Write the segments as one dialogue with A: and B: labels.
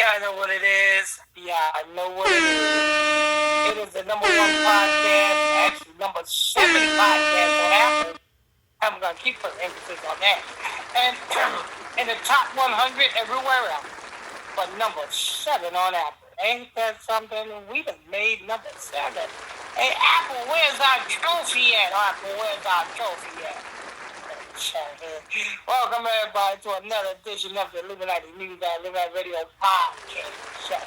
A: I know what it is. Yeah, I know what it is. It is the number one podcast, actually number 7 podcast on Apple. I'm going to keep putting emphasis on that. And in the top 100 everywhere else, but number 7 on Apple. Ain't that something? We done made number 7. Hey, Apple, where's our trophy at? Apple, where's our trophy at? Welcome everybody to another edition of the Illuminati News and Illuminati Radio Podcast Show.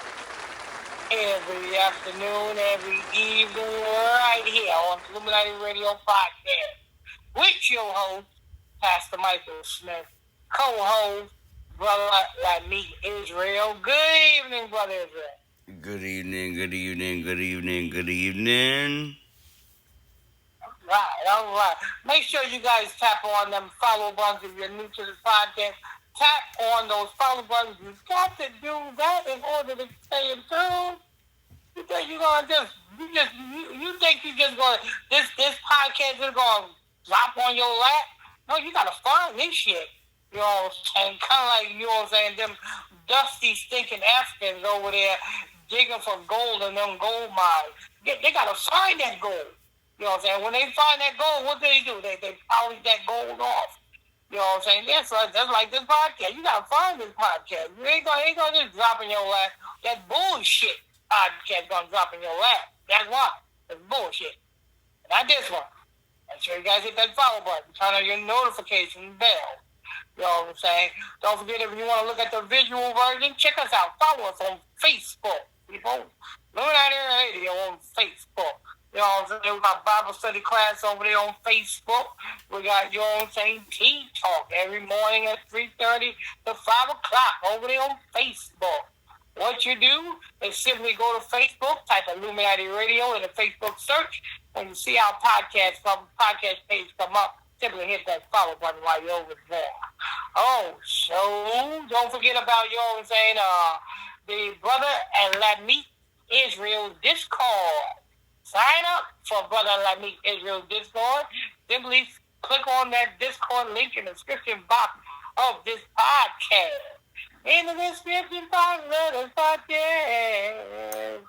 A: Every afternoon, every evening, right here on the Illuminati Radio Podcast. With your host, Pastor Michael Smith, co-host, Brotha Lamick Israel. Good evening, Brother Israel.
B: Good evening, good evening, good evening, good evening.
A: All right. Make sure you guys tap on them follow buttons if you're new to this podcast. Tap on those follow buttons. You got to do that in order to stay in tune. You think you're gonna you think you just gonna this podcast is gonna drop on your lap? No, you gotta find this shit. You know, and kind of like, you know what I'm saying, them dusty, stinking Africans over there digging for gold in them gold mines. They gotta find that gold. You know what I'm saying? When they find that gold, what do? They polish that gold off. You know what I'm saying? That's like this podcast. You gotta find this podcast. You ain't gonna just drop in your lap. That bullshit podcast gonna drop in your lap. That's why. It's bullshit. Not this one. Make sure you guys hit that follow button. Turn on your notification bell. You know what I'm saying? Don't forget, if you want to look at the visual version, check us out. Follow us on Facebook. People, Illuminati Radio on Facebook. You know what I'm saying? We got Bible study class over there on Facebook. We got, you know what I'm saying, Tea Talk every morning at 3:30 to 5 o'clock over there on Facebook. What you do is simply go to Facebook, type Illuminati Radio in the Facebook search. When you see our podcast page come up, simply hit that follow button while you're over there. Oh, so don't forget about, you know what I'm saying, the Brotha Lamick Israel Discord. Sign up for Brotha Lamick Israel Discord. Simply click on that Discord link in the description box of this podcast. In the description box of this podcast.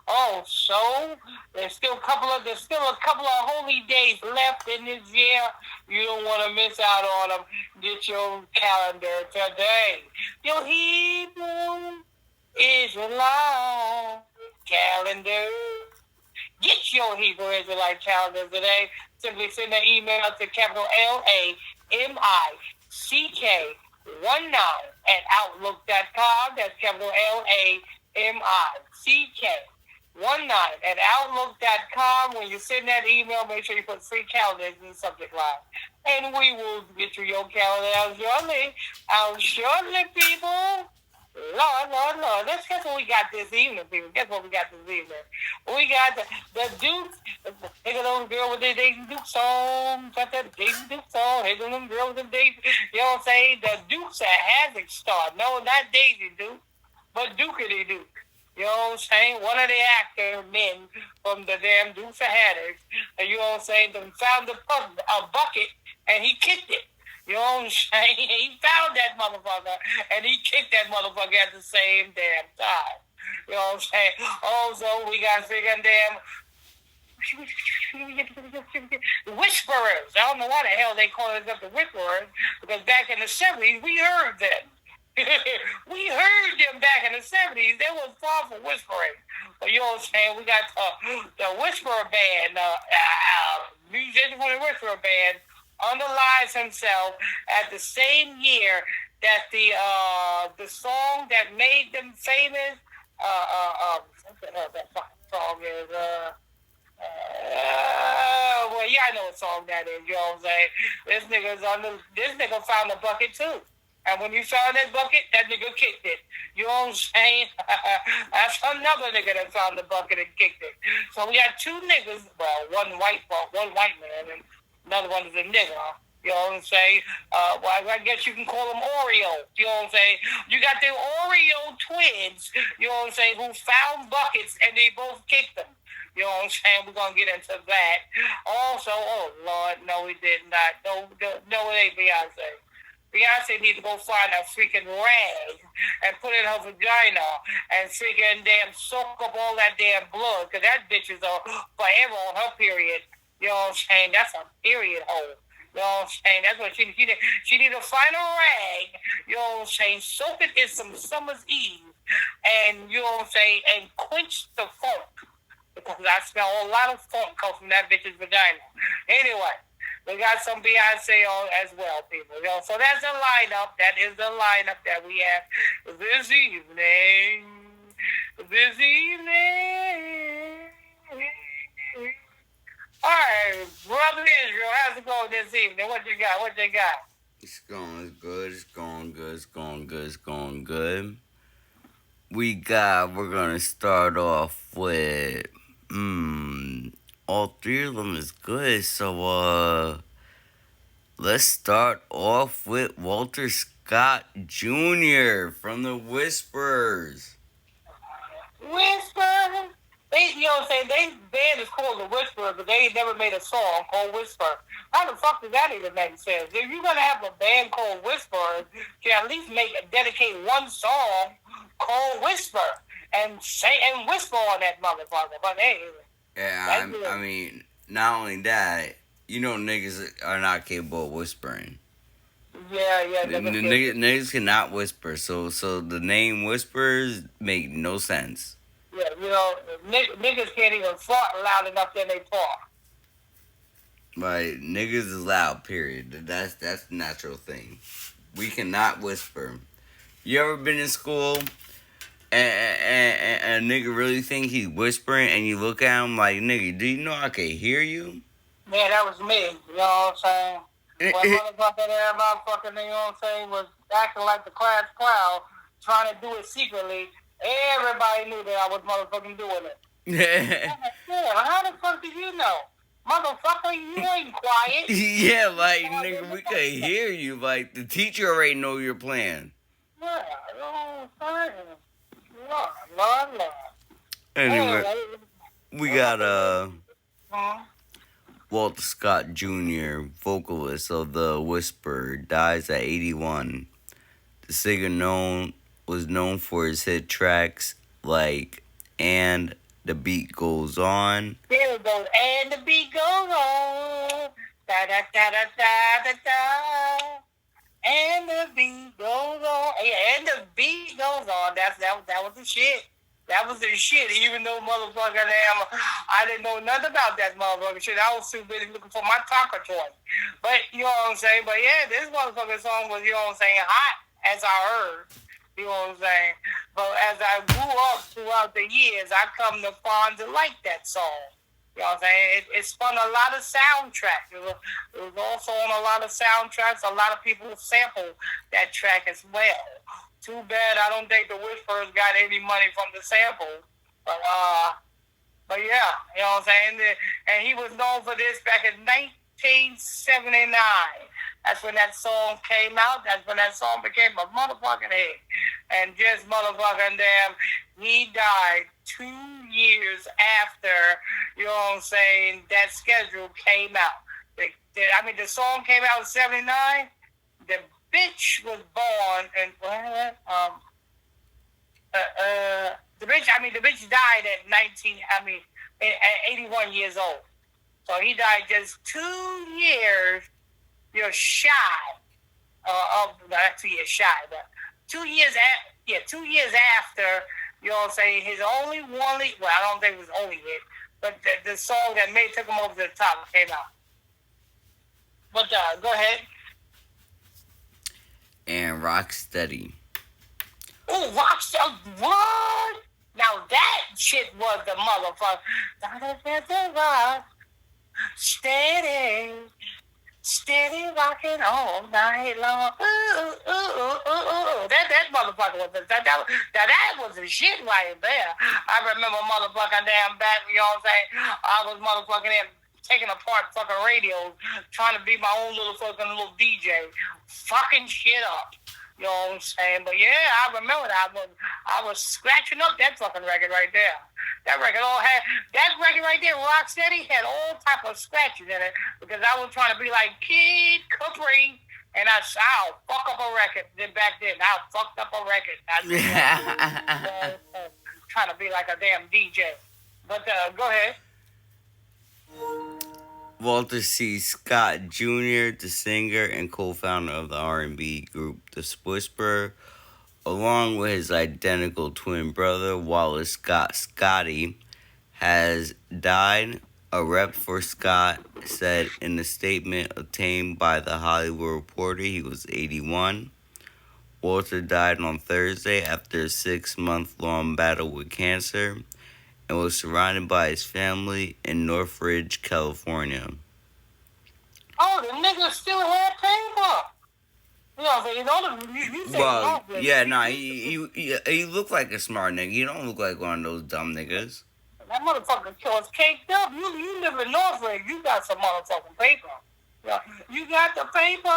A: Oh, so there's still a couple of holy days left in this year. You don't want to miss out on them. Get your calendar today. Your Hebrew Israelite calendar. Get your Hebrew Israelite calendar today. Simply send an email to capital LAMICK19@outlook.com. That's capital LAMICK19@outlook.com. When you send that email, make sure you put free calendars in the subject line. And we will get you your calendar out shortly, people. Lord. Let's guess what we got this evening, people. Guess what we got this evening. We got the Dukes. They got them girl with the Daisy Duke song. Got that Daisy Duke song. They got them girl with the Daisy. You know what I'm saying? The Dukes of Hazzard star. No, not Daisy Duke, but Dukity Duke. You know what I'm saying? One of the actor men from the damn Dukes of Hazzard. And you know what I'm saying? Them found a bucket and he kicked it. You know what I'm saying? He found that motherfucker and he kicked that motherfucker at the same damn time. You know what I'm saying? Also, we got freaking damn whisperers. I don't know why the hell they call us up the whisperers, because back in the 70s, we heard them. We heard them back in the 70s. They was far from whispering. But you know what I'm saying? We got the Whisperer Band, musician from the Whisperer Band, underlies himself at the same year that the song that made them famous, that song is, well, yeah, I know what song that is, you know what I'm saying? This nigga found the bucket too. And when you found that bucket, that nigga kicked it. You know what I'm saying? That's another nigga that found the bucket and kicked it. So we got two niggas, well, one white man, and another one is a nigga. You know what I'm saying? Well, I guess you can call them Oreo. You know what I'm saying? You got the Oreo twins, you know what I'm saying, who found buckets and they both kicked them. You know what I'm saying? We're going to get into that. Also, oh, Lord, no, we did not. No, it ain't Beyonce. Beyonce needs to go find a freaking rag and put it in her vagina and freaking damn soak up all that damn blood, because that bitch is forever on her period. You know what I'm saying? That's a period hole. You know what I'm saying? That's what she need. She need to find a rag, you know what I'm saying, soak it in some summer's eve, and, you know what I'm saying, and quench the funk. Because I smell a lot of funk come from that bitch's vagina. Anyway, we got some Beyonce on as well, people. You know, so that's the lineup. That is the lineup that we have this evening. This evening. All right, Brother Israel, how's it going this evening? What you got? What you got?
B: It's going good. It's going good. It's going good. It's going good. We're gonna start off with all three of them is good. So let's start off with Walter Scott Jr. from the Whisperers.
A: Whisper. You know what I'm saying? They band is called the Whisper, but they ain't never made a song called Whisper. How the fuck does that even make sense? If you're gonna have a band called Whisper, you can at least dedicate one song called Whisper and whisper on that motherfucker. But hey,
B: Yeah, I mean, not only that, you know, niggas are not capable of whispering.
A: Yeah.
B: Niggas cannot whisper, so the name Whisperers make no sense.
A: Yeah, you know, niggas can't even fart loud enough that they talk.
B: Right, niggas is loud, period. That's the natural thing. We cannot whisper. You ever been in school and a nigga really think he's whispering and you look at him like, nigga, do you know I can hear you?
A: Man, that was me, you know what I'm saying? When motherfucker there, motherfucker, you know what I'm saying, was acting like the class clown, trying to do it secretly. Everybody knew that I was motherfucking doing it. Yeah, how the fuck did you know? Motherfucker, you ain't quiet.
B: Yeah, like, nigga, we could hear you. Like, the teacher already know your plan.
A: Yeah, you know what I'm saying?
B: Anyway, we got, Walter Scott Jr., vocalist of The Whisper, dies at 81. The singer was known for his hit tracks like "And the Beat Goes On."
A: There it goes, and the beat goes on. Da da da da da da da. And the beat goes on. And the beat goes on. That was the shit. That was the shit. Even though motherfucker I didn't know nothing about that motherfucker shit. I was too busy looking for my taco toy. But you know what I'm saying? But yeah, this motherfucker song was, you know what I'm saying, hot as I heard. You know what I'm saying? But as I grew up throughout the years, I come to find to like that song. You know what I'm saying? It spun a lot of soundtracks. It was also on a lot of soundtracks. A lot of people sampled that track as well. Too bad I don't think the Whisperers got any money from the sample. But yeah, you know what I'm saying? And he was known for this back in 1979. That's when that song came out. That's when that song became a motherfucking hit. And just motherfucking damn, he died 2 years after, you know what I'm saying, that schedule came out. The song came out in 79. The bitch was born in, the bitch died at 81 years old. So he died just 2 years, shy not 2 years shy, but 2 years 2 years after, you know what I'm saying, his only one, well, I don't think it was only hit, but the song that took him over to the top came out. But go ahead.
B: And Rocksteady.
A: Oh, Rocksteady, what? Now that shit was the motherfucker. Steady rocking all night long. Ooh, ooh, ooh, ooh, ooh. That motherfucker was that was the shit right there. I remember motherfucking damn back, you know what I'm saying? I was motherfucking there taking apart fucking radios, trying to be my own little DJ, fucking shit up. You know what I'm saying? But yeah, I remember that. I was scratching up that fucking record right there. That record right there, Rocksteady, had all type of scratches in it because I was trying to be like Kid Capri. And I'll fuck up a record. Then back then, I fucked up a record. Trying to be like a damn DJ. But go ahead.
B: Walter C. Scott Jr., the singer and co-founder of the R&B group The Whisperer, along with his identical twin brother Wallace Scott Scotty, has died. A rep for Scott said in a statement obtained by The Hollywood Reporter he was 81. Walter died on Thursday after a 6-month-long battle with cancer and was surrounded by his family in Northridge, California.
A: Oh, the nigga still had paper. You know what I'm saying? You say
B: Well, yeah, nah, he looked like a smart nigga. He don't look like one of those dumb niggas.
A: That motherfucker was caked up. You live in Northridge. You got some motherfucking paper. Yeah. You got the paper,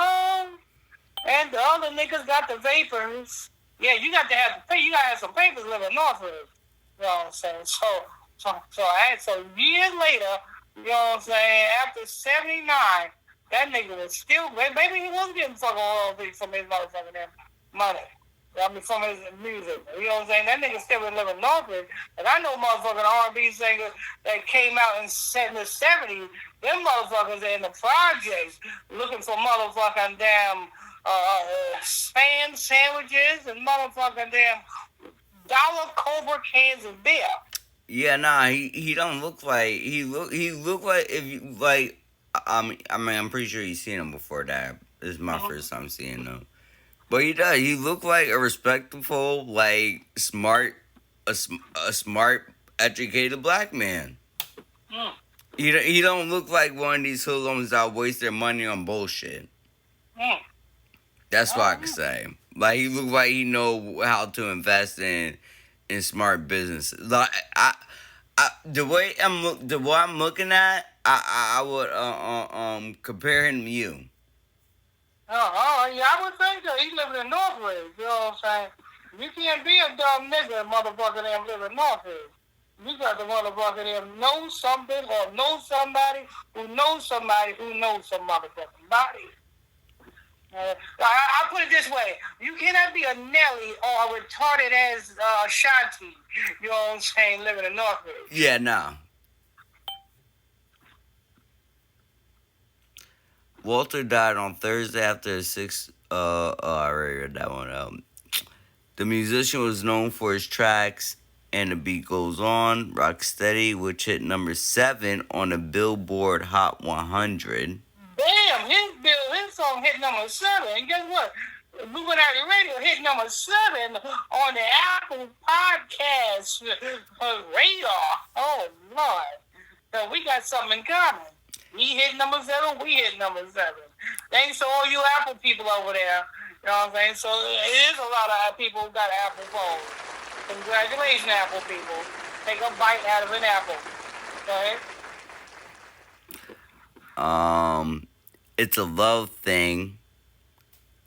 A: and the other niggas got the vapors. Yeah, you got to have the paper. You got to have some papers living in Northridge. You know what I'm saying? So years later, you know what I'm saying, after 79, that nigga was still, maybe he was getting fucking royalties from his motherfucking money. I mean, from his music. You know what I'm saying? That nigga still been living Northridge. And I know motherfucking R&B singers that came out in the 70s. Them motherfuckers are in the projects looking for motherfucking damn spam sandwiches and motherfucking damn dollar Cobra cans of beer.
B: Yeah, nah, he don't look like he look like if you like. I mean, I'm pretty sure you've seen him before that. This is my first time seeing him. But he does. He look like a respectful, like smart, a smart, educated black man. Mm. He don't look like one of these hoodlums that waste their money on bullshit. Mm. That's what I can say. Like he look like he know how to invest in smart businesses. Like the way I'm looking at, I would compare him to you.
A: Yeah, I would think that. He living in Northridge, you know what I'm saying? You can't be a dumb nigga, motherfucker, that live in Northridge. You got to motherfucker that know something or know somebody who knows somebody who knows some motherfucking body. I'll put it this way. You cannot be a Nelly or a retarded ass Shanti, you know what I'm saying, living in Northridge.
B: Yeah, no. Walter died on Thursday after a 6. I already read that one out. The musician was known for his tracks "And the Beat Goes On," "Rocksteady," which hit number 7 on the Billboard Hot 100.
A: Damn, his song hit number 7. And guess what? Illuminati Radio hit number 7 on the Apple Podcast radar. Oh, Lord. So we got something in common. He hit number 7, we hit number 7. Thanks to all you Apple people over there. You know what I'm saying? So it is a lot of people who got Apple phones. Congratulations, Apple people. Take a bite out of an apple. Okay?
B: It's a love thing.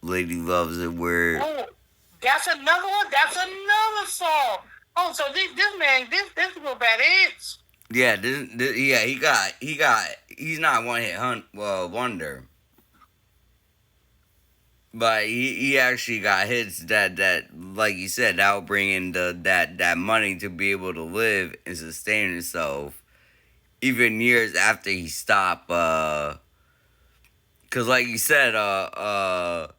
B: Lady Loves It. Where?
A: Oh, that's another one. That's another song. Oh, so this group had hits.
B: Yeah, he's not one hit wonder. But he actually got hits that like you said, that will bring in that money to be able to live and sustain himself even years after he stopped. Cause like you said, a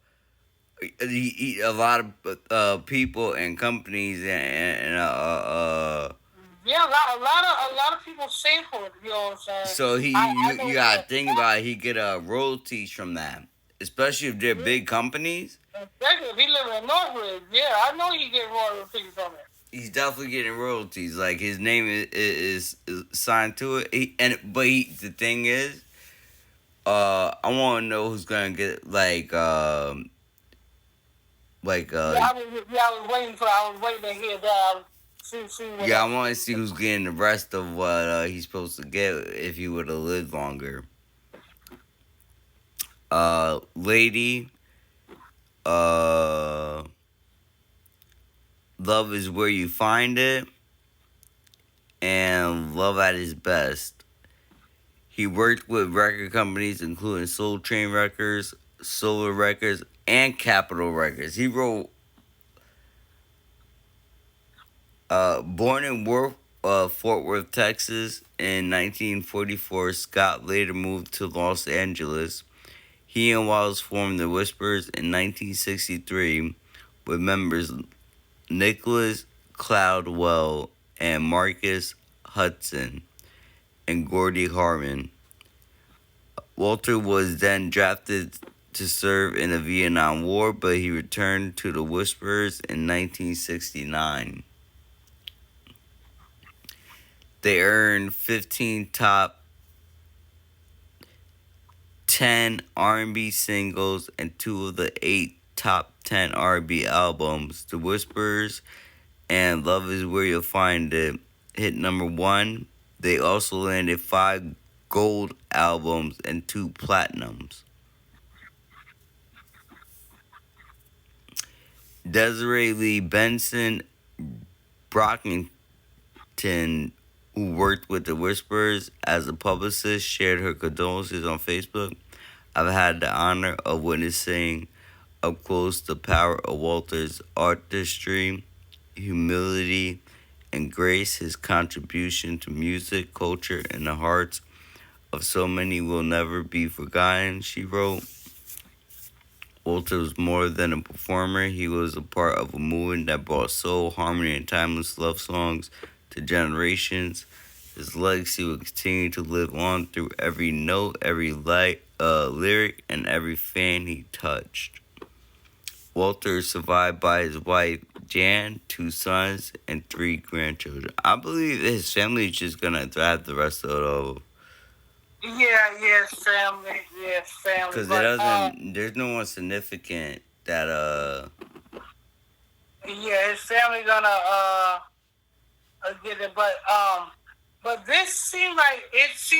B: lot of people and companies and
A: yeah, a lot of people sing for it. You know what I'm saying?
B: So you gotta think about it, he get royalties from that, especially if they're big companies.
A: Especially if he lives in Northridge, yeah, I know he get royalties from it.
B: He's definitely getting royalties. Like his name is signed to it. The thing is, I want to know who's gonna get like. I was waiting to hear that.
A: I
B: want to see who's getting the rest of what he's supposed to get if he would have lived longer. Lady, Love Is Where You Find It, and Love at His Best. He worked with record companies including Soul Train Records, Solar Records, and Capitol Records. He wrote, born in Fort Worth, Texas in 1944, Scott later moved to Los Angeles. He and Wallace formed the Whispers in 1963 with members Nicholas Cloudwell and Marcus Hudson and Gordy Harmon. Walter was then drafted to serve in the Vietnam War, but he returned to the Whispers in 1969. They earned 15 top 10 R&B singles and 2 of the 8 top 10 R&B albums. The Whispers and Love Is Where You'll Find It hit number 1. They also landed 5 gold albums and 2 platinums. Desiree Lee Benson Brockington, who worked with the Whispers as a publicist, shared her condolences on Facebook. I've had the honor of witnessing up close the power of Walter's artistry, humility, and grace. His contribution to music, culture, and the hearts of so many will never be forgotten, she wrote. Walter was more than a performer. He was a part of a movement that brought soul, harmony, and timeless love songs to generations. His legacy will continue to live on through every note, every lyric, and every fan he touched. Walter is survived by his wife, Jan, 2 sons, and 3 grandchildren. I believe his family is just going to thrive the rest of it.
A: Yes, family.
B: Because there's no one significant that,
A: Yeah, his family gonna, get it, but this seemed like it's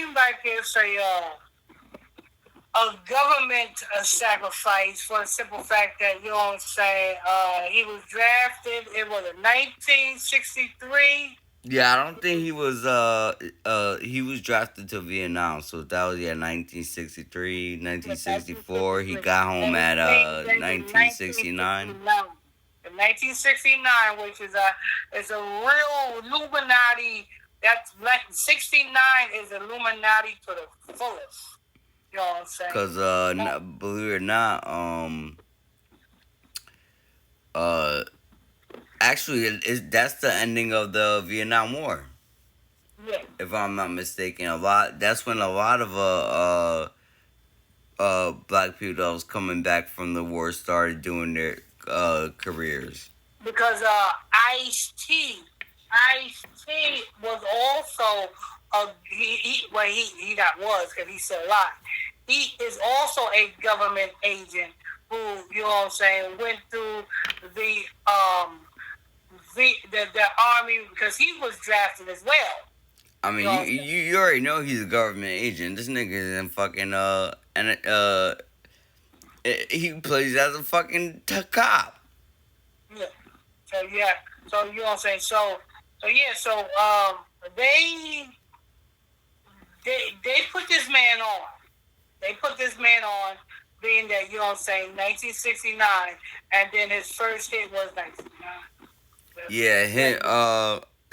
A: a government sacrifice for the simple fact that, you know what I'm saying, he was drafted, it was in 1963.
B: Yeah, I don't think he was drafted to Vietnam, so that was 1963, 1964. He got home at 1969.
A: In 1969, which is a real Illuminati. That's 69 is Illuminati to the fullest. You know what I'm saying?
B: Because believe it or not, actually, that's the ending of the Vietnam War.
A: Yeah.
B: If I'm not mistaken, that's when a lot of black people that was coming back from the war started doing their careers.
A: Because Ice-T was also he because he's still alive. He is also a government agent who, you know what I'm saying, went through the army because he was drafted as well.
B: I mean, you already know he's a government agent. This nigga is in fucking he plays as a fucking cop.
A: Yeah. So you know what I'm saying. So they put this man on. They put this man on, being that, you know what I'm saying, 1969, and then his first hit was 1969.
B: Yeah, him.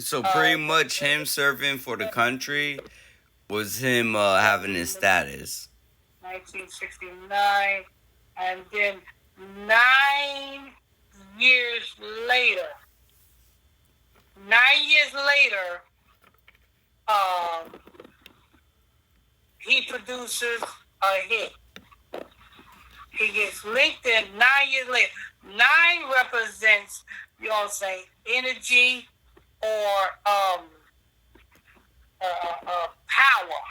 B: So pretty much him serving for the country was him having his status.
A: 1969, and then 9 years later, he produces a hit. He gets linked in 9 years later. 9 represents, you know what I'm saying, energy or power.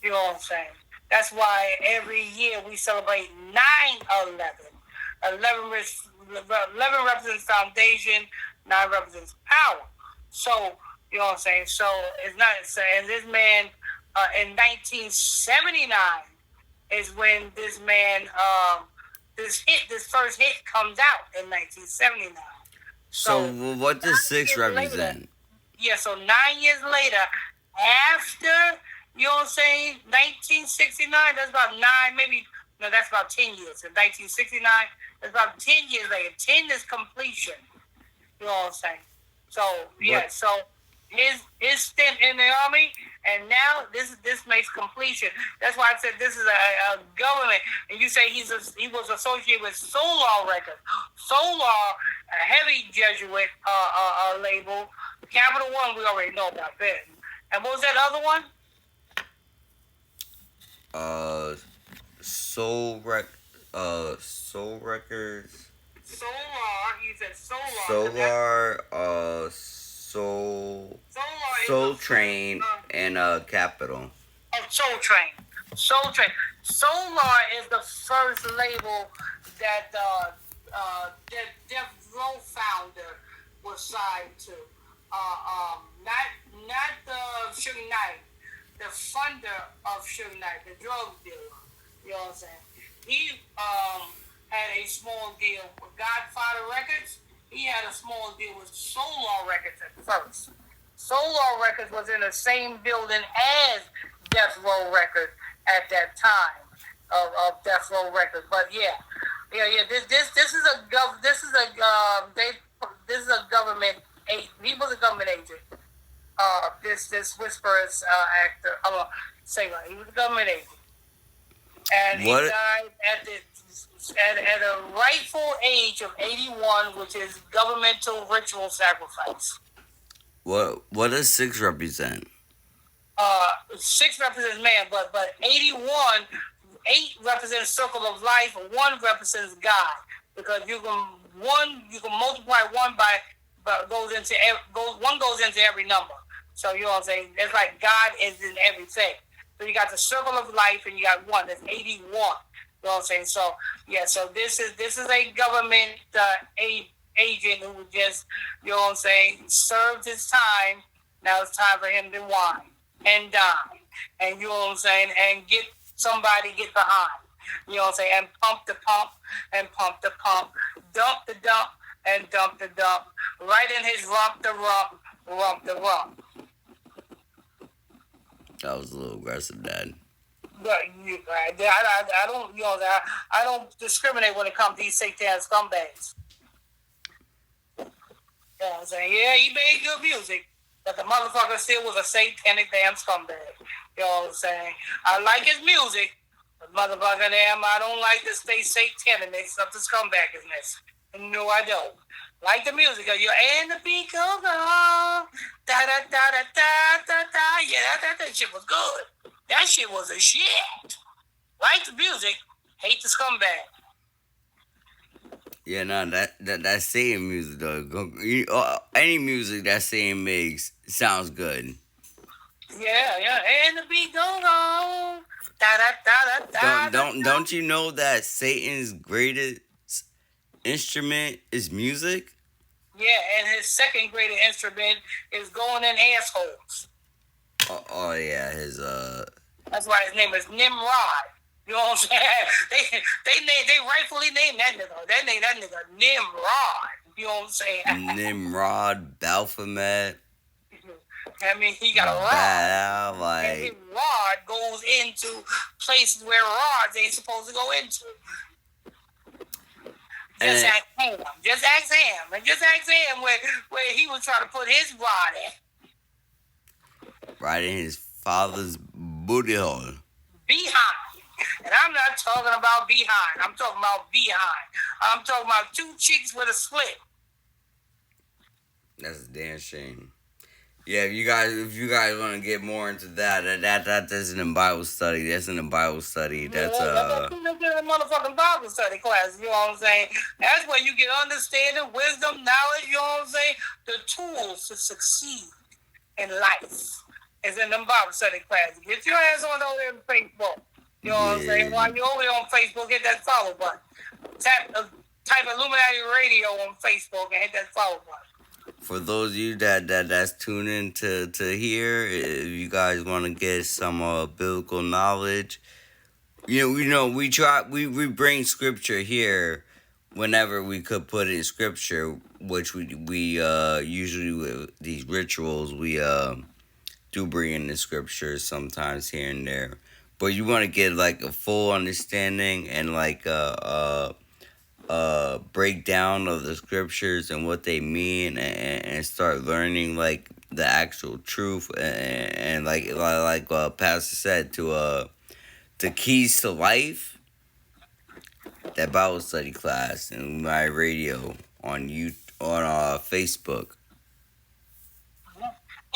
A: You know what I'm saying? That's why every year we celebrate 9/11. 11 represents foundation, 9 represents power. So, you know what I'm saying? So, it's not saying this man in 1979 is when this man, this first hit comes out in 1979.
B: So what does 6 represent?
A: So 9 years later, after You know what I'm saying? 1969, that's about 10 years. In 1969, that's about 10 years later. 10 is completion. You know what I'm saying? So, yeah,
B: What?
A: so his stint in the army, and now this makes completion. That's why I said this is a government. And you say he was associated with Solar Records. Solar, a heavy Jesuit label. Capital One, we already know about that. And what was that other one?
B: Soul Records.
A: Solar. You said Solar.
B: Soul Train, and Capital.
A: Soul Train. Soul Train. Solar is the first label that that Death Row founder was signed to. Not the Suge Knight, the funder of Suge Knight, the drug dealer. You know what I'm saying? He had a small deal with Godfather Records. He had a small deal with Solar Records at first. Solar Records was in the same building as Death Row Records at that time of Death Row Records. But yeah. This is a government. He was a government agent. This Whisperers actor, singer. He was a government agent, and he died at a rightful age of 81, which is governmental ritual sacrifice.
B: What does 6 represent?
A: 6 represents man, but 81, 8 represents circle of life, 1 represents God, because you can multiply 1 by goes into every number. So you know what I'm saying? It's like God is in everything. So you got the circle of life, and you got 1. That's 81. You know what I'm saying? So yeah. So this is a government agent who just, you know what I'm saying, served his time. Now it's time for him to whine and dine, and you know what I'm saying, and get behind. You know what I'm saying? And pump the pump and pump the pump, dump the dump and dump the dump, right in his rump the rump the rump.
B: That was a little aggressive, Dad.
A: But I don't, you know, I don't discriminate when it comes to these satanic scumbags. You know what I'm saying? Yeah, he made good music, but the motherfucker still was a satanic damn scumbag. You know what I'm saying? I like his music, but motherfucker damn, I don't like to stay satanic mixed up the scumbagishness. No, I don't. Like the music of you and the beat goes on. Da da da da da da da. Yeah, that shit was good. That shit was a shit. Like the music, hate the scumbag.
B: Yeah, no, that Satan music though. Any music that Satan makes sounds good.
A: Yeah, and the beat goes on. Da da da da da.
B: Don't you know that Satan's greatest instrument is music?
A: Yeah, and his second greatest instrument is going in assholes.
B: Oh yeah, his
A: That's why his name is Nimrod. You know what I'm saying? They rightfully named that nigga. They named that nigga Nimrod. You know what I'm saying?
B: Nimrod, Baphomet.
A: I mean, he got a rod. And his rod goes into places where rods ain't supposed to go into. Just ask him. And just ask him where he was trying to put his rod at.
B: Right in his father's booty hole.
A: Behind. And I'm not talking about behind. I'm talking about behind. I'm talking about 2 cheeks with a split.
B: That's a damn shame. Yeah, if you guys want to get more into that isn't in Bible study. That's in a Bible study. That's
A: a motherfucking Bible study class. You know what I'm saying? That's where you get understanding, wisdom, knowledge. You know what I'm saying? The tools to succeed in life is in them Bible study classes. Get your ass on over there on Facebook. You know what I'm saying? While you're over there on Facebook, hit that follow button. Type Illuminati Radio on Facebook and hit that follow button.
B: For those of you that's tuning to hear, if you guys want to get some biblical knowledge, we bring scripture here whenever we could put in scripture, which we usually with these rituals we do do bring in the scriptures sometimes here and there, but you want to get like a full understanding and like a breakdown of the scriptures and what they mean, and start learning like the actual truth, and like Pastor said, to the keys to life, that Bible study class and my radio on Facebook.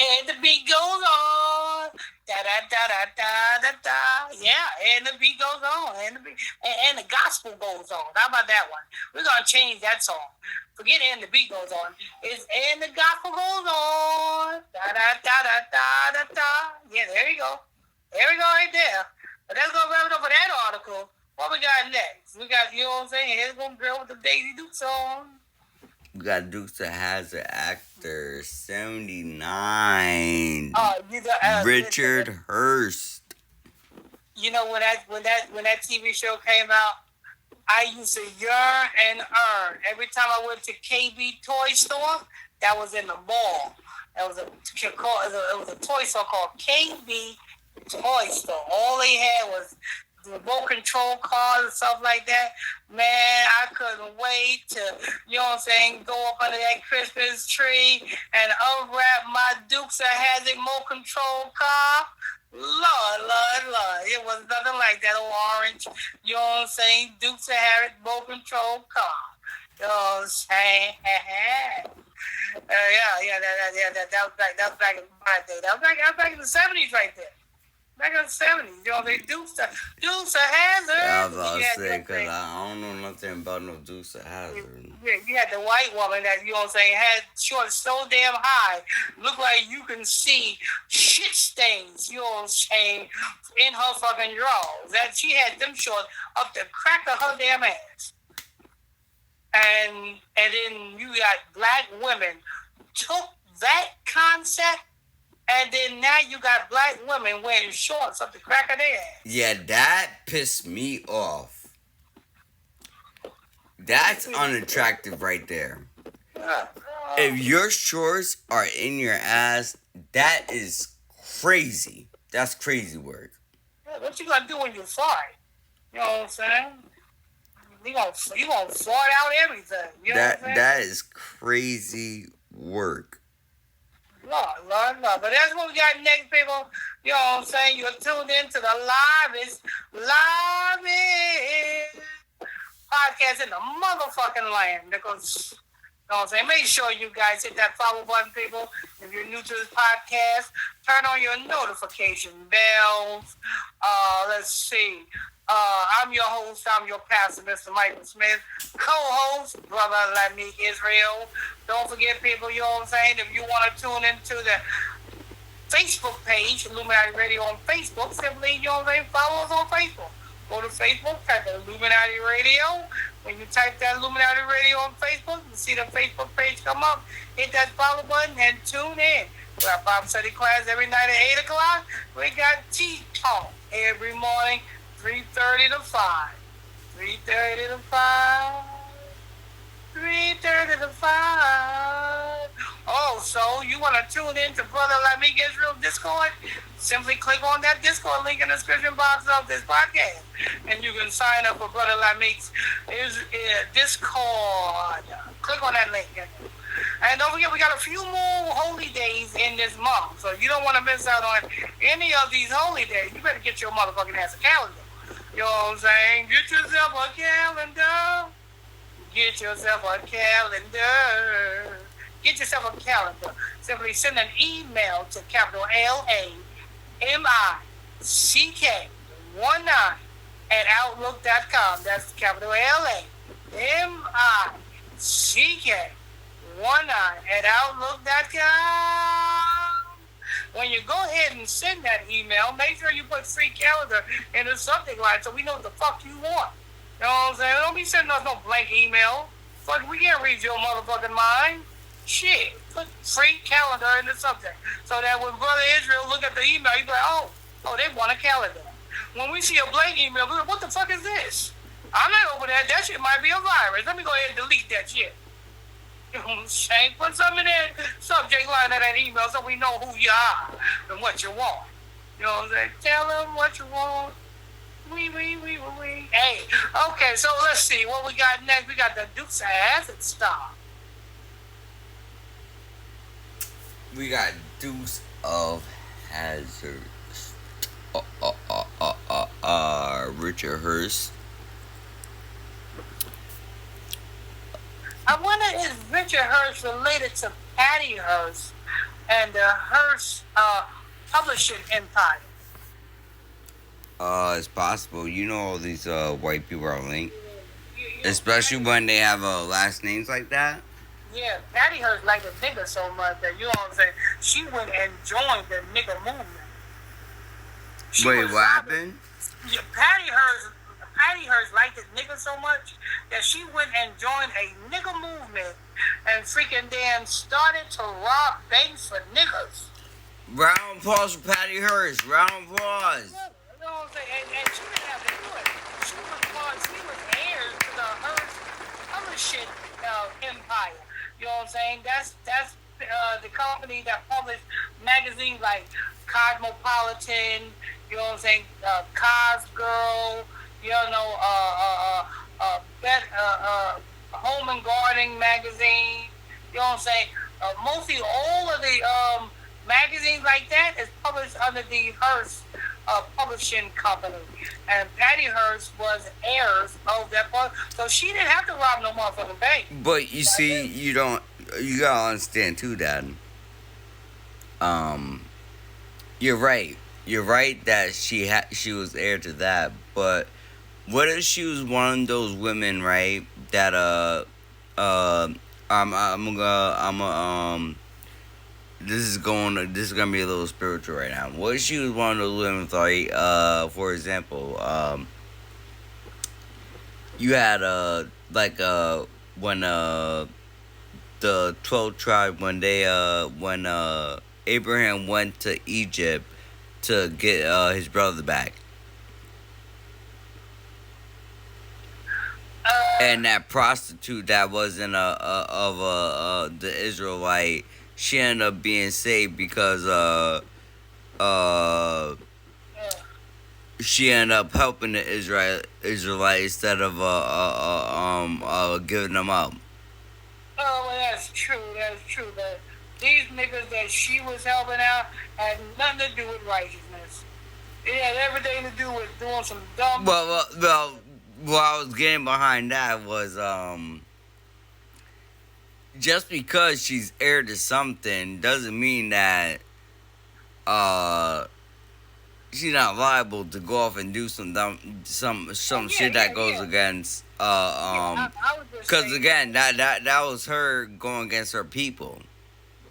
A: And the beat goes on. Da da da da da da da. Yeah, and the beat goes on. And the gospel goes on. How about that one? We're gonna change that song. Forget and the beat goes on. It's and the gospel goes on. Da da da da da da da. Yeah, there you go. There we go right there. But that's gonna wrap it up for that article. What we got next? We got, you know what I'm saying? Here's gonna drill with the Daisy Duke song.
B: We got Dukes of Hazzard actor 79. Richard Hurst.
A: You know when that TV show came out, I used to yearn and earn every time I went to KB Toy Store. That was in the mall. It was a toy store called KB Toy Store. All they had was the remote control cars and stuff like that. Man, I couldn't wait to, you know what I'm saying, go up under that Christmas tree and unwrap my Dukes of Hazzard remote control car. Lord. It was nothing like that orange, you know what I'm saying, Dukes of Hazzard remote control car. You know what I'm saying? That was back in my day. That was back in the 70s right there. Back in the 70s, you know, they Dukes of Hazzard.
B: Yeah, I was about to say, because I don't know nothing about no Dukes of Hazzard.
A: Yeah, you had the white woman that, you know what I'm saying, had shorts so damn high, looked like you can see shit stains, you know what I'm saying, in her fucking drawers. That she had them shorts up the crack of her damn ass. And then you got black women took that concept, and then now you got black women wearing shorts up the crack of their ass.
B: Yeah, that pissed me off. That's unattractive right there. If your shorts are in your ass, that is crazy. That's crazy work.
A: Yeah, what you gonna do when you fart? You know what I'm saying? You gonna fart out everything. You know what I'm saying?
B: That is crazy work.
A: Lord. But that's what we got next, people. You know what I'm saying? You're tuned in to the livest podcast in the motherfucking land. Because, you know what I'm saying? Make sure you guys hit that follow button, people. If you're new to this podcast, turn on your notification bells. Let's see. I'm your host, I'm your pastor, Mr. Michael Smith. Co-host, Brotha Lamick Israel. Don't forget, people, you know what I'm saying? If you want to tune into the Facebook page, Illuminati Radio on Facebook, simply, you know what I'm saying, follow us on Facebook. Go to Facebook, type in Illuminati Radio. When you type that Illuminati Radio on Facebook, you see the Facebook page come up. Hit that follow button and tune in. We have Bible study class every night at 8 o'clock. We got Tea Talk every morning, 3:30 to 5. 3:30 to 5. 3:30 to 5. Also, you want to tune in to Brotha Lamick Israel Discord? Simply click on that Discord link in the description box of this podcast, and you can sign up for Brotha Lamick's Discord. Click on that link. And don't forget, we got a few more holy days in this month. So if you don't want to miss out on any of these holy days, you better get your motherfucking ass a calendar. You know what I'm saying? Get yourself a calendar. Get yourself a calendar. Get yourself a calendar. Simply send an email to capital LAMICK19@outlook.com. That's capital LAMICK19@outlook.com. When you go ahead and send that email, make sure you put free calendar in the subject line so we know what the fuck you want. You know what I'm saying? Don't be sending us no blank email. Fuck, we can't read your motherfucking mind. Shit. Put free calendar in the subject. So that when Brotha Israel look at the email, he'll be like, oh, they want a calendar. When we see a blank email, we're like, what the fuck is this? I'm not over that. That shit might be a virus. Let me go ahead and delete that shit. You know what I'm saying? Put some in that subject line of that email so we know who you are and what you want. You know what I'm saying? Tell them what you want. We. Hey, okay, so let's see what we got next. We got the Dukes of Hazzard star.
B: We got Dukes of Hazzard. Richard Hurst.
A: I wonder is Richard Hurst related to Patty Hurst and the Hurst publishing empire?
B: It's possible. You know all these white people are linked, especially when they have last names like that.
A: Yeah, Patty Hurst liked the nigga so much that, you know what I'm saying, she went and joined the nigga movement.
B: Wait, what happened?
A: Yeah, Patty Hurst liked the nigga so much that she went and joined a nigga movement and freaking then started to rob banks for niggas.
B: Round of applause for Patty Hurst. Round of applause.
A: You know what I'm saying? And she didn't have to do it. She was heir to the Hearst publishing empire. You know what I'm saying? That's the company that published magazines like Cosmopolitan. You know what I'm saying? Cos Girl. You know, Home and Gardening magazine. You know what I'm saying? Mostly all of the magazines like that is published under the Hearst publishing company, and Patty Hurst was heirs of that part, so she didn't have to rob no motherfucking bank.
B: But you see, you gotta understand too, Dad. You're right. You're right that she was heir to that. But what if she was one of those women, right? That this is gonna be a little spiritual right now. What if she was one of those women, like, for example, you had when the 12 tribe when Abraham went to Egypt to get his brother back. And that prostitute that wasn't the Israelite, she ended up being saved because she ended up helping the Israelite instead of giving them up.
A: Oh, well, that's true. That's true. But these niggas that she was helping out had nothing to do with righteousness. It had everything to do with doing some dumb.
B: Well, what I was getting behind that was just because she's heir to something doesn't mean that she's not liable to go off and do some shit that goes against because again that was her going against her people.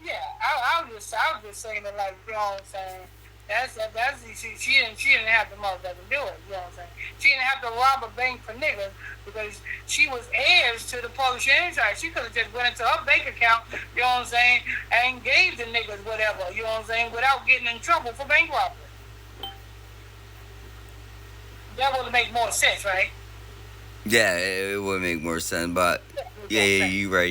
A: Yeah, I was just saying that, like, you know what I'm saying. She didn't have the motherfucker to do it. You know what I'm saying? She didn't have to rob a bank for niggas because she was heirs to the publishing inside. She could have just went into her bank account, you know what I'm saying, and gave the niggas whatever, you know what I'm saying, without getting in trouble for bank robbery. That would make more sense, right?
B: Yeah, it would make more sense, but yeah, you right.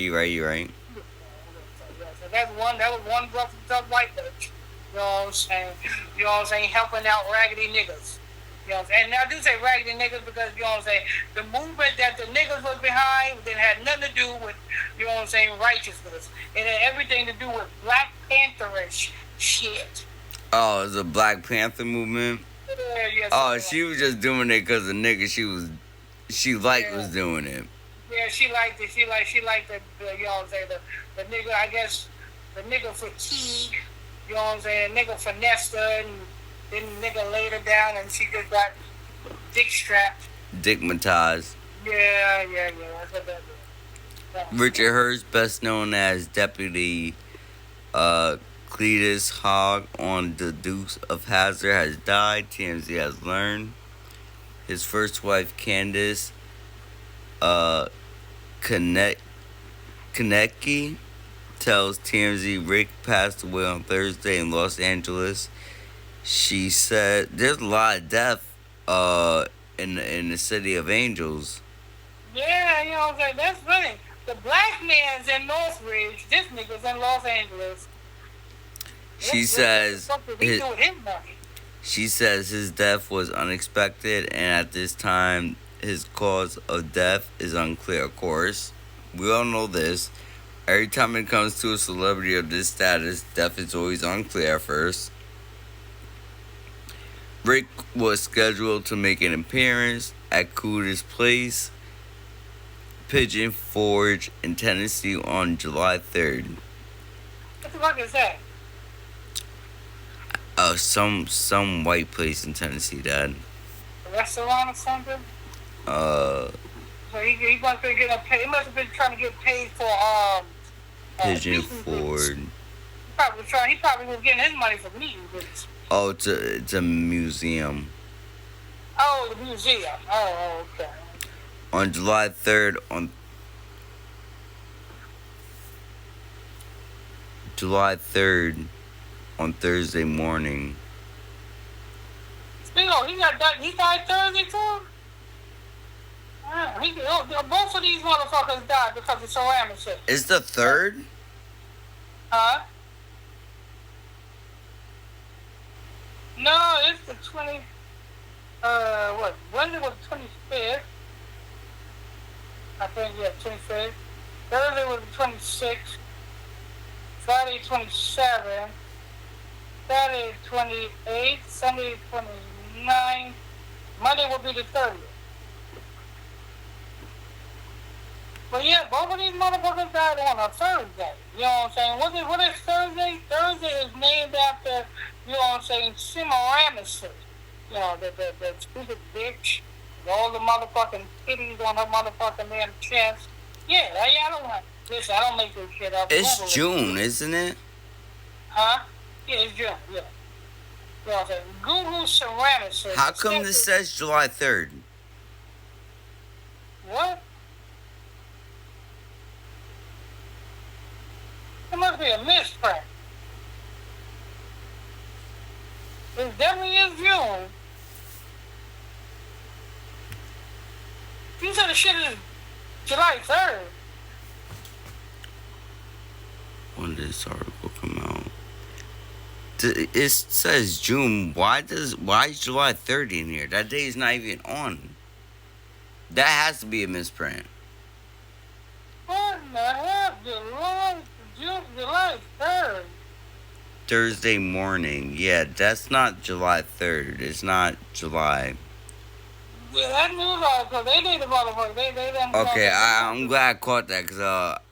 A: So that was one rough white bitch. You know what I'm saying? You know what I'm saying? Helping out raggedy niggas. You know what I'm saying? And I do say raggedy niggas because, you know what I'm saying, the movement that the niggas was behind that had nothing to do with, you know what I'm saying, righteousness. It had everything to do with Black Pantherish shit.
B: Oh, it's a Black Panther movement?
A: Yeah,
B: she was just doing it because the nigga she liked was doing it.
A: Yeah, she liked it. She liked the you know what I'm saying, the nigga, I guess, the nigga fatigue. You know what I'm saying? Nigga finessed her and then nigga laid her down and she just got dick strapped.
B: Dickmatized.
A: Yeah. That's what that is.
B: Richard Hurst, best known as Deputy Cletus Hogg on the Dukes of Hazzard, has died. TMZ has learned. His first wife, Candace Konecki, tells TMZ Rick passed away on Thursday in Los Angeles. She said there's a lot of death in the city of Angels.
A: Yeah, you know what I'm saying? That's funny. The black man's in Northridge. This nigga's in Los Angeles.
B: She says
A: He do with his money.
B: she says his death was unexpected, and at this time, his cause of death is unclear. Of course, we all know this. Every time it comes to a celebrity of this status, death is always unclear at first. Rick was scheduled to make an appearance at Cooter's Place, Pigeon Forge in Tennessee on July 3rd.
A: What the fuck is that?
B: Some white place in Tennessee, Dad.
A: A restaurant or something? So he must have been getting paid. He must have been trying to get paid for
B: Pigeon Forge.
A: He probably was getting his money from meeting groups.
B: Oh, it's a museum.
A: Oh, the museum. Oh, okay.
B: On July 3rd, on Thursday morning.
A: He died Thursday too? Both of these motherfuckers died because of ceramic shit.
B: Is the 3rd?
A: Huh? No, it's the 20. Wednesday was the 25th. I think, yeah, 25th. Thursday was the 26th. Friday, 27th. Saturday, 28th. Sunday, 29th. Monday will be the 30th. But yeah, both of these motherfuckers died on a Thursday. You know what I'm saying? What is Thursday? Thursday is named after, you know what I'm saying, Semiramis. You know, the stupid bitch with all the motherfucking titties on her motherfucking damn chest. Yeah, I don't want. Listen, I don't make this shit up.
B: It's
A: Google
B: June, isn't it?
A: Huh? Yeah, it's June, yeah. You know what I'm saying? Google Ceramics.
B: How come this says July 3rd?
A: What? It must be a misprint. It definitely is June. You said the shit is July 3rd.
B: When did this article come out? It says June. Why is July 3rd in here? That day is not even on. That has to be a misprint.
A: What in the hell? July 3rd.
B: Thursday morning. Yeah, that's not July 3rd. It's not July.
A: Yeah, that news article, they need the motherfucker. They didn't.
B: Okay, I'm glad I caught that because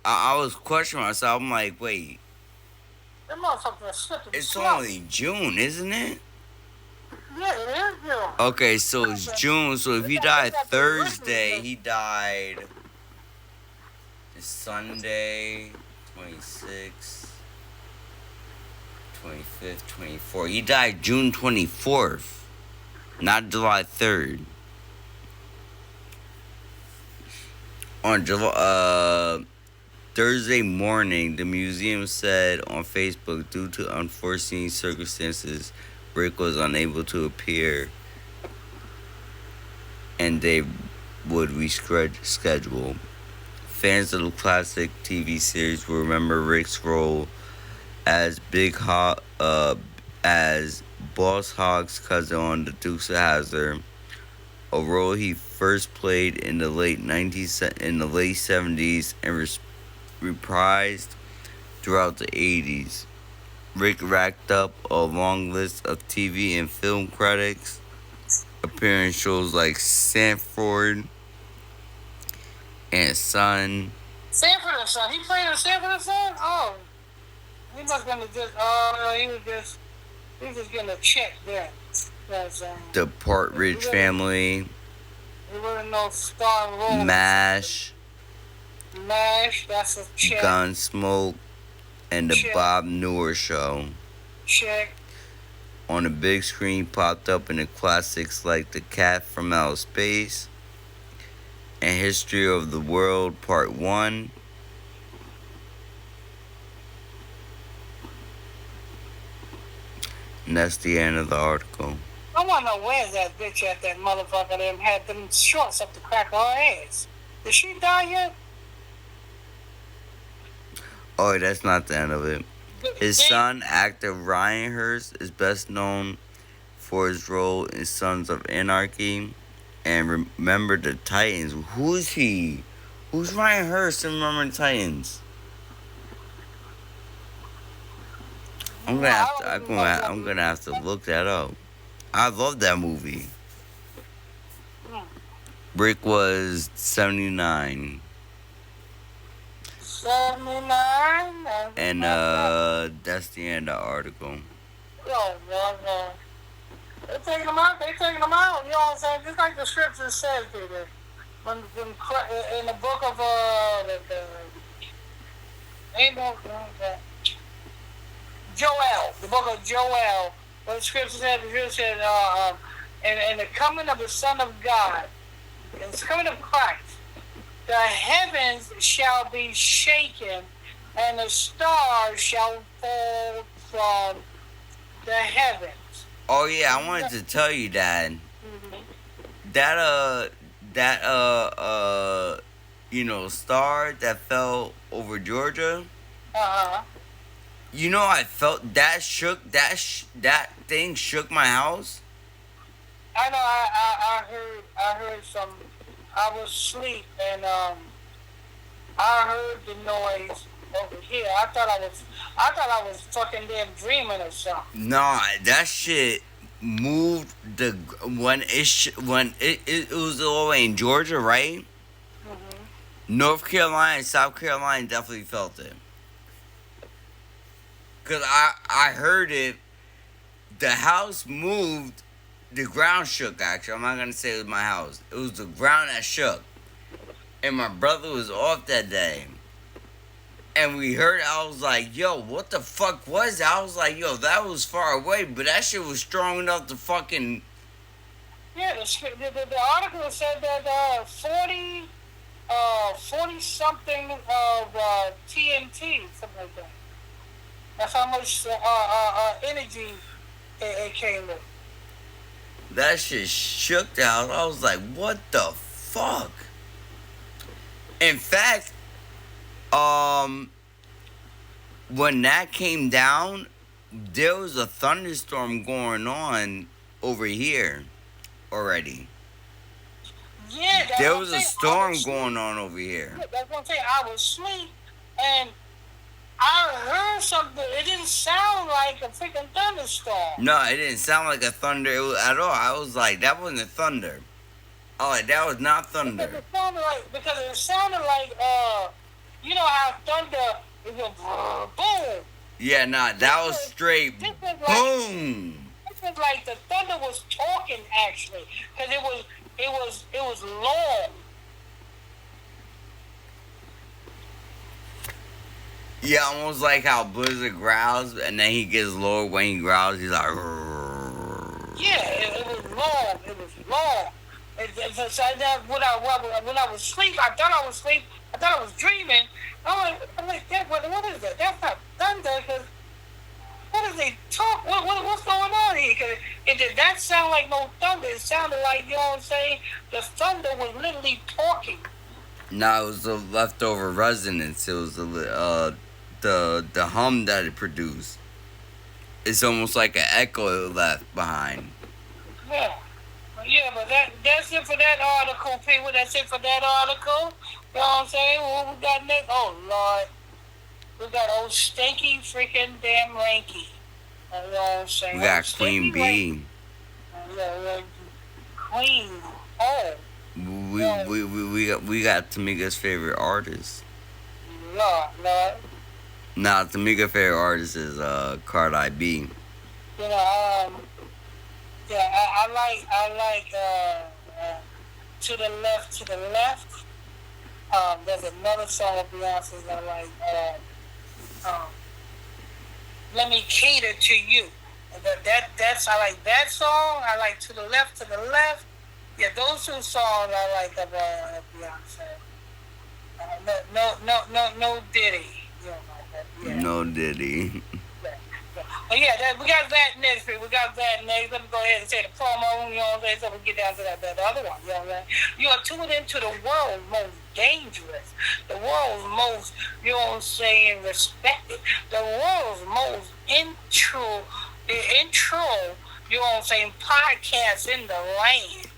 B: I was questioning myself. I'm like, wait,
A: That motherfucker slipped.
B: it's only June, isn't it?
A: Yeah, it is June.
B: Okay, so it's June. So if he died Thursday, he died Sunday, 26th, 25th, 24th. He died June 24th, not July 3rd. On Thursday morning, the museum said on Facebook, due to unforeseen circumstances, Rick was unable to appear, and they would reschedule. Fans of the classic TV series will remember Rick's role as as Boss Hogg's cousin on the Dukes of Hazzard, a role he first played in the late 70s and reprised throughout the 80s. Rick racked up a long list of TV and film credits, appearing in shows like Sanford and Son.
A: Sanford and Son. He played in Sanford and Son? Oh. He must have been just, he was just getting a check there.
B: The Partridge Family.
A: He wasn't no star role.
B: MASH.
A: That's a check.
B: Gunsmoke. And the
A: Check.
B: Bob Newhart Show.
A: Check.
B: On the big screen, popped up in the classics like The Cat from Outer Space and History of the World Part 1. And that's the end of the article.
A: I want to know where's that bitch at that motherfucker them had them shorts up the crack of her ass. Did she die yet?
B: Oh, that's not the end of it. His
A: Then,
B: son, actor Ryan Hurst, is best known for his role in Sons of Anarchy and Remember the Titans. Who is he? Who's Ryan Hurst in Remember the Titans? I'm gonna have to.
A: I don't know that
B: I'm
A: movie.
B: gonna have to look that up. I love that movie. Brick was 79.
A: 79.
B: And that's the end of the article.
A: Oh, well, they're taking them out. They're taking them out. You know what I'm saying? Just like the scripture says, Peter. When in the book of Joel, the book of Joel, what the scripture said, and the coming of the Son of God, and the coming of Christ, the heavens shall be shaken, and the stars shall fall from the heavens.
B: Oh yeah, I wanted to tell you that. Star that fell over Georgia. You know, I felt that shook. That thing shook my house.
A: I know. I heard some. I was asleep and I heard the noise over here. I thought I was fucking damn dreaming or something.
B: Nah, that shit moved when it was all the way in Georgia, right? North Carolina and South Carolina definitely felt it. Cause I heard it. The house moved. The ground shook. Actually, I'm not gonna say it was my house. It was the ground that shook. And my brother was off that day. And we heard. I was like, "Yo, what the fuck was that?" I was like, "Yo, that was far away, but that shit was strong enough to fucking."
A: Yeah, the article said that 40 something of TNT, something like that. That's how much energy it came with.
B: That shit shook the house. I was like, "What the fuck?" In fact, when that came down, there was a thunderstorm going on over here already.
A: Yeah,
B: There was a storm going on over here.
A: Yeah, that's what I'm saying. I was asleep and I heard something. It didn't sound like a freaking thunderstorm.
B: No, it didn't sound like a thunder at all. I was like, that wasn't thunder. Oh, like, that was not thunder.
A: Because it sounded like you know how thunder is a boom.
B: Yeah, nah, that was straight boom.
A: This was like the thunder was talking actually, because it was long.
B: Yeah, almost like how Blizzard growls, and then he gets lower when he growls. He's like,
A: yeah, it was long. It was long. So when I was asleep, I thought I was asleep. I thought I was dreaming. I'm like, what is that? That's not thunder. Cause what is they talk? What's going on here? Cause it did not sound like no thunder. It sounded like, you know what I'm saying? The thunder was literally talking.
B: No, it was the leftover resonance. It was the hum that it produced. It's almost like an echo it left behind.
A: Yeah, but that's it for that article, people. That's it for that article. You know what I'm saying? What we got next? Oh, Lord. We got old stinky freaking damn Ranky. You know what I'm saying?
B: We got Queen B.
A: Yeah, Queen. Oh.
B: We got Tamika's favorite artist.
A: Lord.
B: Nah, Tamika's favorite artist is Cardi B.
A: You know, yeah, I like To the Left. There's another song of Beyonce's I like. Let Me Cater to You. That's I like that song. I like To the Left. Yeah, those two songs I like of Beyonce. No Diddy. You know,
B: No Diddy.
A: Yeah, we got that next week. We got that next. Let me go ahead and say the promo, you know what I'm saying, so we get down to that other one, you know what I'm saying? You are tuned into the world's most dangerous, the world's most, you know what I'm saying, respected, the world's most intro, you know what I'm saying, podcast in the land.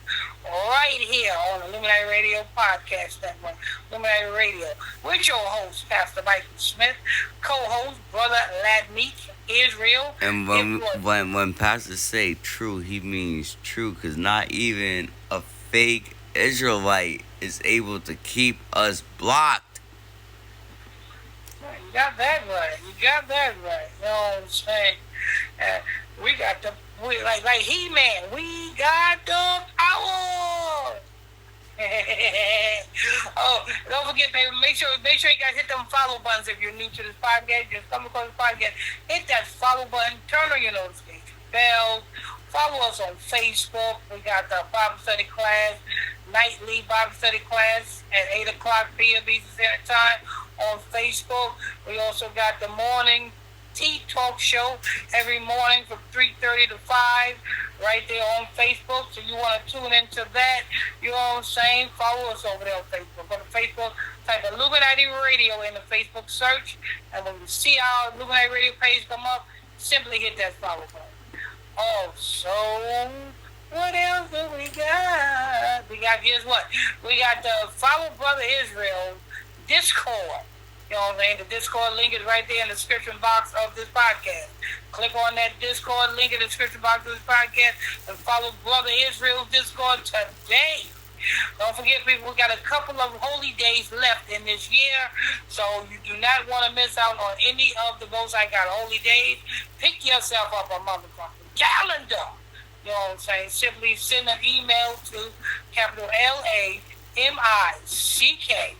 A: Right here on the Illuminati Radio Podcast Network, Illuminati Radio, with your host, Pastor Michael Smith, co-host, Brother Lamick Israel.
B: And when pastors say true, he means true, because not even a fake Israelite is able to keep us blocked.
A: You got that right. You got that right. You know what I'm saying? We got like He-Man. We got the power. Oh, don't forget, baby. Make sure you guys hit them follow buttons if you're new to this podcast. Just come across the podcast. Hit that follow button. Turn on your notification bell. Follow us on Facebook. We got the Bible study class, nightly Bible study class at 8 o'clock p.m. Eastern Standard Time on Facebook. We also got the morning tea talk show every morning from 3:30 to 5 right there on Facebook. So you want to tune into that, you know what I'm saying? Follow us over there on Facebook. Go to Facebook, type Illuminati Radio in the Facebook search, and when you see our Illuminati Radio page come up, simply hit that follow button. Also, what else do we got? We got, guess what? We got the Follow Brotha Israel Discord. You know what I'm saying? The Discord link is right there in the description box of this podcast. Click on that Discord link in the description box of this podcast and follow Brotha Israel's Discord today. Don't forget, people, we got a couple of holy days left in this year, so you do not want to miss out on any of the Most I Got holy days. Pick yourself up a motherfucking calendar. You know what I'm saying? Simply send an email to capital LAMICK 19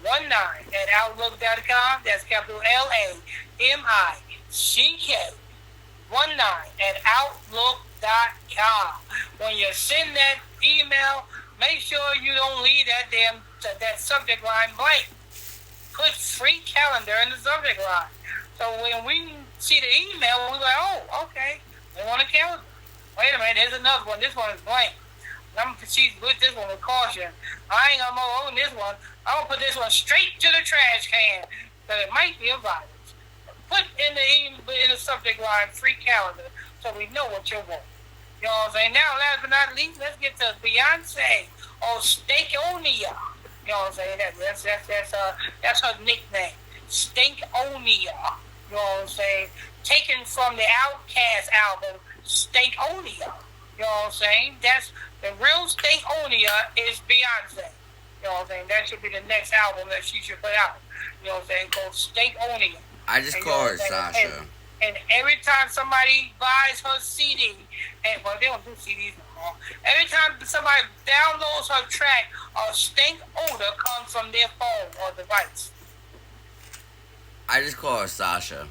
A: at outlook.com. That's capital LAMICK 19 at outlook.com. When you send that email, make sure you don't leave that subject line blank. Put free calendar in the subject line. So when we see the email, we're like, oh, okay, they want a calendar. Wait a minute, there's another one. This one is blank. I'm going to proceed with this one with caution. I ain't going to own this one. I'm going to put this one straight to the trash can, but it might be a virus. Put in the subject line, free calendar, so we know what you want. You know what I'm saying? Now, last but not least, let's get to Beyoncé or Stankonia. You know what I'm saying? That's her nickname, Stankonia. You know what I'm saying? Taken from the Outkast album, Stankonia. You know what I'm saying? That's the real Stankonia is Beyoncé. You know what I'm saying? That should be the next album that she should put out. You know what I'm saying? Called Stankonia.
B: I just call her Sasha.
A: And every time somebody buys her CD, and well, they don't do CDs no more. Every time somebody downloads her track, a stink odor comes from their phone or device.
B: I just call her Sasha.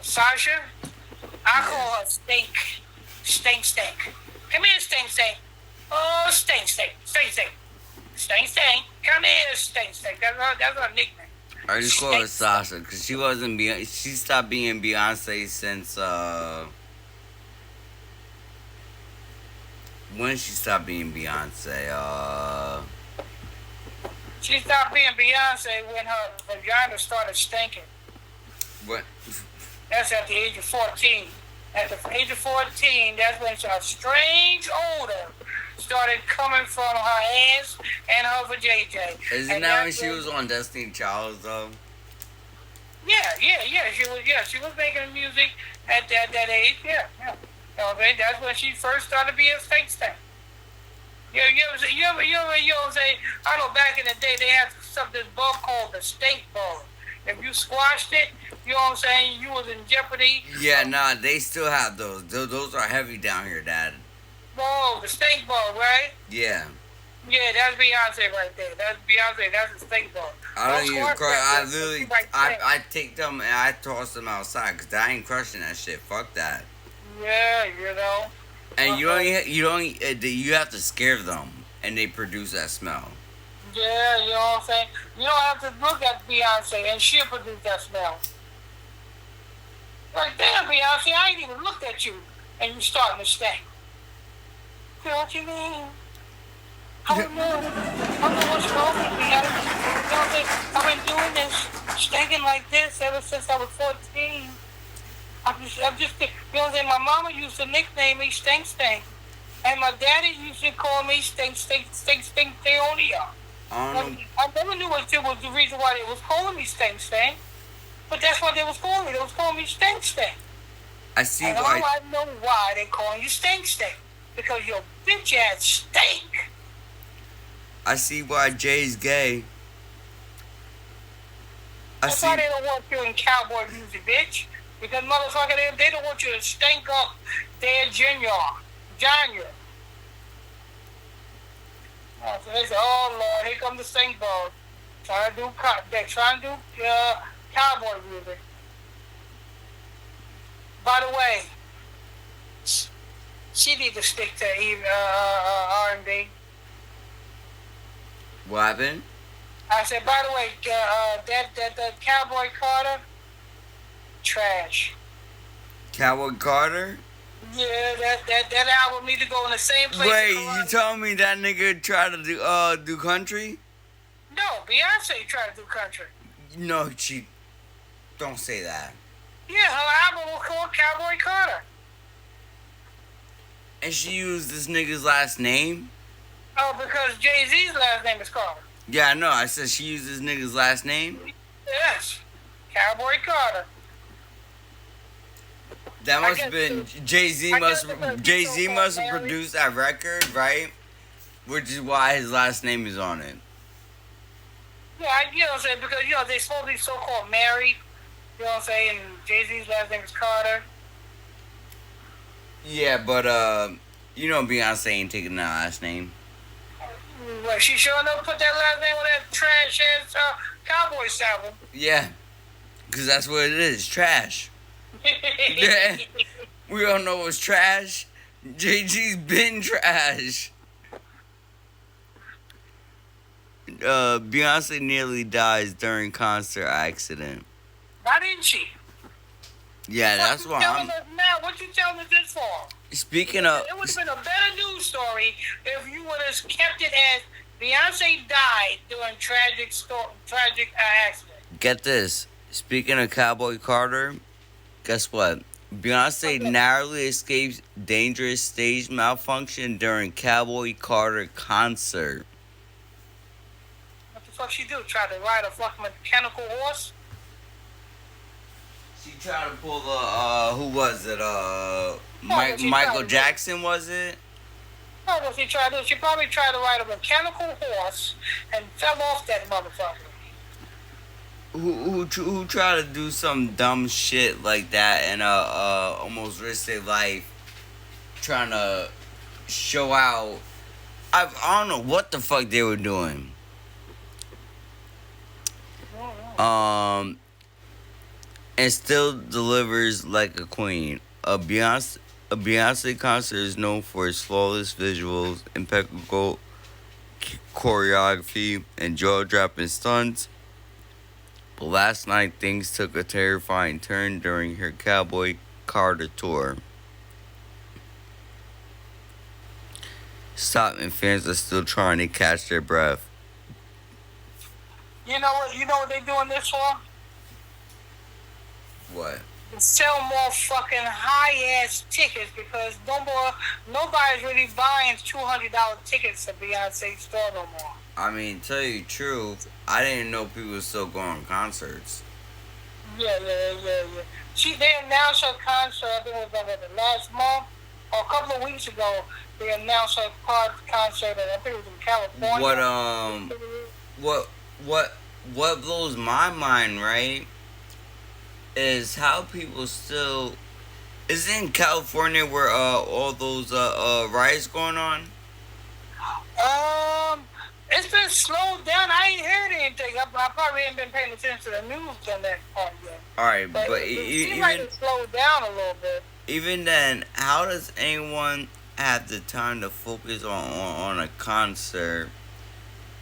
A: Sasha? I call her Stink. Stink. Come here, Stink. Oh, Stink. Stink. Come here, Stink. That's her nickname.
B: I just call her Sasha because she stopped being Beyonce since when she stopped being Beyonce.
A: She stopped being Beyonce when her vagina started stinking.
B: What?
A: That's at the age of 14. At the age of 14, that's when a strange odor started coming from her ass and her vajayjay.
B: Isn't that when she was on Destiny Child though?
A: Yeah. She was making music at that age. Yeah. You know what I mean? That's when she first started being stink. You ever say, I know back in the day they had this bug called the stink bug. If you squashed it, you know what I'm saying, you was in jeopardy.
B: Yeah, nah, they still have those. Those are heavy down here, Dad.
A: Oh, the stink bug, right?
B: Yeah.
A: Yeah, that's Beyonce right there. That's Beyonce. That's the stink bug.
B: I don't even crush. I literally, I take them and I toss them outside because I ain't crushing that shit. Fuck that.
A: Yeah, you know.
B: And you have to scare them, and they produce that smell.
A: Yeah, you know what I'm saying? You don't have to look at Beyonce, and she'll produce that smell. Like, damn, Beyonce, I ain't even looked at you, and you starting to stink. You know what you mean? I don't know. I don't know what's wrong with me. I've been doing this, stinking like this ever since I was 14. I'm just, you know what I'm saying? My mama used to nickname me Stink Stink. And my daddy used to call me Stink Theonia. I never knew what was the reason why they was calling me Stink Stink. But that's what they was calling me. They was calling me Stink Stink.
B: I see
A: and
B: why.
A: I know why they calling you Stink Stink. Because your bitch ass stink.
B: I see why Jay's gay.
A: That's why they don't want you in cowboy music, bitch. Because motherfucker, they don't want you to stink up their junior. Oh, so they say, oh Lord, here come the stink bug. Trying to do cowboy music. By the way, she need to stick to R&B.
B: What happened?
A: I said, by the way, that Cowboy Carter, trash.
B: Cowboy Carter?
A: Yeah, that album need to go in the same place.
B: Wait, you telling me that nigga tried to do country?
A: No, Beyonce tried to do country.
B: No, she don't say that.
A: Yeah, her album was called Cowboy Carter.
B: And she used this nigga's last name?
A: Oh, because Jay-Z's last name is Carter.
B: Yeah, I know. I said she used this nigga's last name?
A: Yes. Cowboy Carter.
B: That must have been Jay-Z must have produced that record, right? Which is why his last name is on it.
A: Yeah, you know what I'm saying? Because, they supposed to be so-called married. You know what I'm saying? And Jay-Z's last name is Carter.
B: Yeah, but, Beyonce ain't taking that last name.
A: Well, she sure enough put that last name on that trash-ass Cowboys album.
B: Yeah, because that's what it is, trash. Yeah, we all know it's trash. JG's been trash. Beyonce nearly dies during concert accident.
A: Why didn't she?
B: Yeah, that's why I'm...
A: Now, what you telling us this for?
B: Speaking of...
A: It would have been a better news story if you would have kept it as Beyonce died during tragic accident.
B: Get this. Speaking of Cowboy Carter, guess what? Beyonce narrowly escapes dangerous stage malfunction during Cowboy Carter concert.
A: What the fuck she do? Try to ride a fucking mechanical horse?
B: She tried to pull the, who was it? Michael Jackson, was it?
A: No, what she tried to do? She probably tried to ride a mechanical horse and fell off that motherfucker.
B: Who tried to do some dumb shit like that and almost risk their life trying to show out. I don't know what the fuck they were doing. And still delivers like a queen. A Beyonce concert is known for its flawless visuals, impeccable choreography, and jaw-dropping stunts. But last night, things took a terrifying turn during her Cowboy Carter tour. Stop, and fans are still trying to catch their breath.
A: You know what they're doing this for?
B: What?
A: Sell more fucking high-ass tickets because nobody's really buying $200 tickets to Beyonce's store no more.
B: I mean, tell you the truth, I didn't know people were still going to concerts.
A: Yeah. They announced her concert, I think it was the last month, or a couple of weeks ago, they announced her concert, and I think it was in California.
B: What blows my mind, right, is how people still... Is it in California where all those riots going on?
A: It's been slowed down. I ain't heard anything. I probably ain't been paying attention to the news on that part yet.
B: Alright, but
A: it seems like it slowed down a little bit.
B: Even then, how does anyone have the time to focus on a concert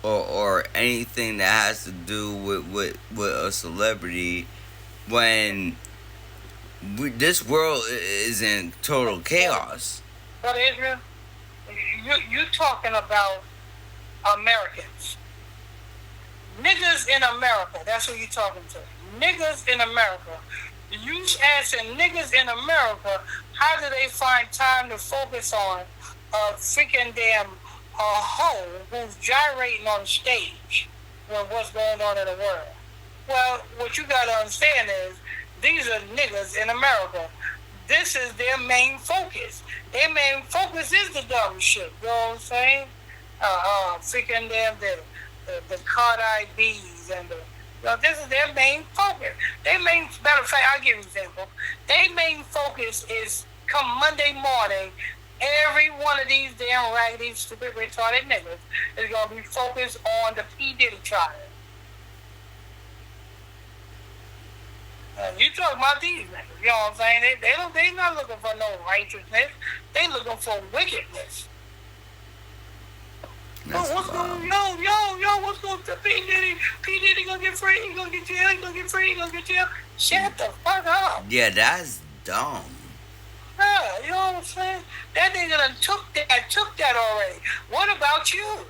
B: or anything that has to do with a celebrity when this world is in total chaos.
A: Brother Israel, you talking about Americans. Niggas in America. That's who you talking to. Niggas in America. You asking niggas in America, how do they find time to focus on a freaking damn hoe who's gyrating on stage with what's going on in the world? Well, what you gotta understand is these are niggas in America. This is their main focus. Their main focus is the dumb shit. You know what I'm saying? Freaking damn the card IDs and the. This is their main focus. Matter of fact, I'll give you an example. Their main focus is come Monday morning, every one of these damn raggedy, stupid, retarded niggas is going to be focused on the P. Diddy trial. You talk about these niggas, you know what I'm saying? They not looking for no righteousness. They looking for wickedness. What's going what's going to P. Diddy? P. Diddy gonna get free, he gonna get jail, he gonna get free, he gonna get jail. Shut the fuck up.
B: Yeah, that's dumb.
A: Yeah, you know what I'm saying? That nigga done took that already. What about you?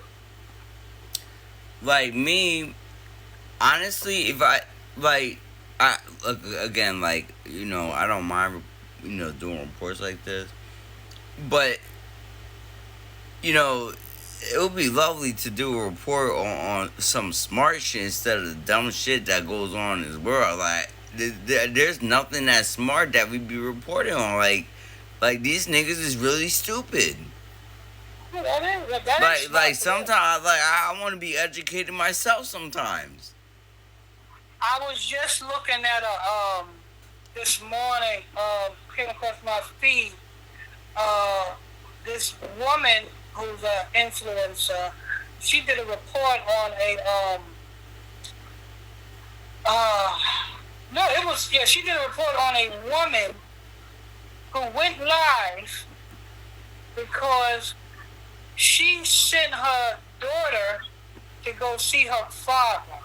B: Like me, honestly, if I again, like, you know, I don't mind, you know, doing reports like this, but, you know, it would be lovely to do a report on some smart shit instead of the dumb shit that goes on in this world. Like, there's nothing that smart that we be reporting on. Like these niggas is really stupid. Like sometimes, like I want to be educated myself sometimes.
A: I was just looking at this morning, came across my feed, this woman who's an influencer. She did a report on she did a report on a woman who went live because she sent her daughter to go see her father.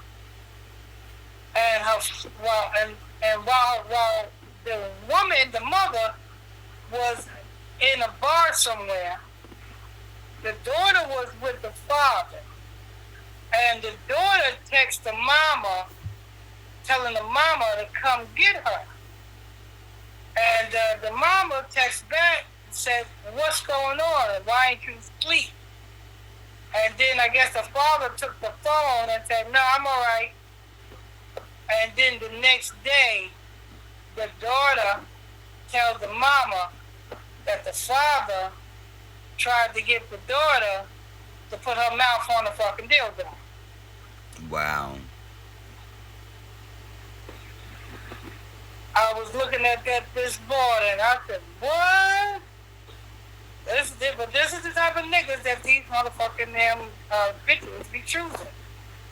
A: And while the woman, the mother, was in a bar somewhere, the daughter was with the father. And the daughter texted the mama, telling the mama to come get her. And the mama texted back and said, "What's going on? Why ain't you asleep?" And then I guess the father took the phone and said, "No, I'm all right." And then the next day, the daughter tells the mama that the father tried to get the daughter to put her mouth on the fucking dildo.
B: Wow.
A: I was looking at this board and I said, "What?" But this is the type of niggas that these motherfucking damn bitches be choosing.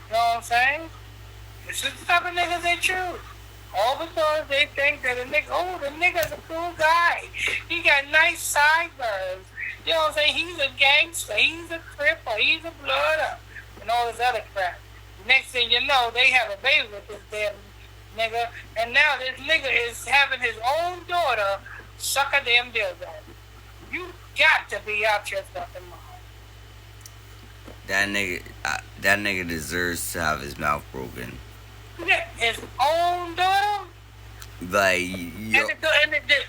A: You know what I'm saying? This is the type of niggas they choose. All because they think that the nigga's a cool guy. He got nice sideburns. You know what I'm saying? He's a gangster. He's a crip or he's a blooder. And all this other crap. Next thing you know, they have a baby with this damn nigga. And now this nigga is having his own daughter suck a damn dildo. You got to be out your fucking mind.
B: That nigga deserves to have his mouth broken.
A: His own daughter?
B: Like,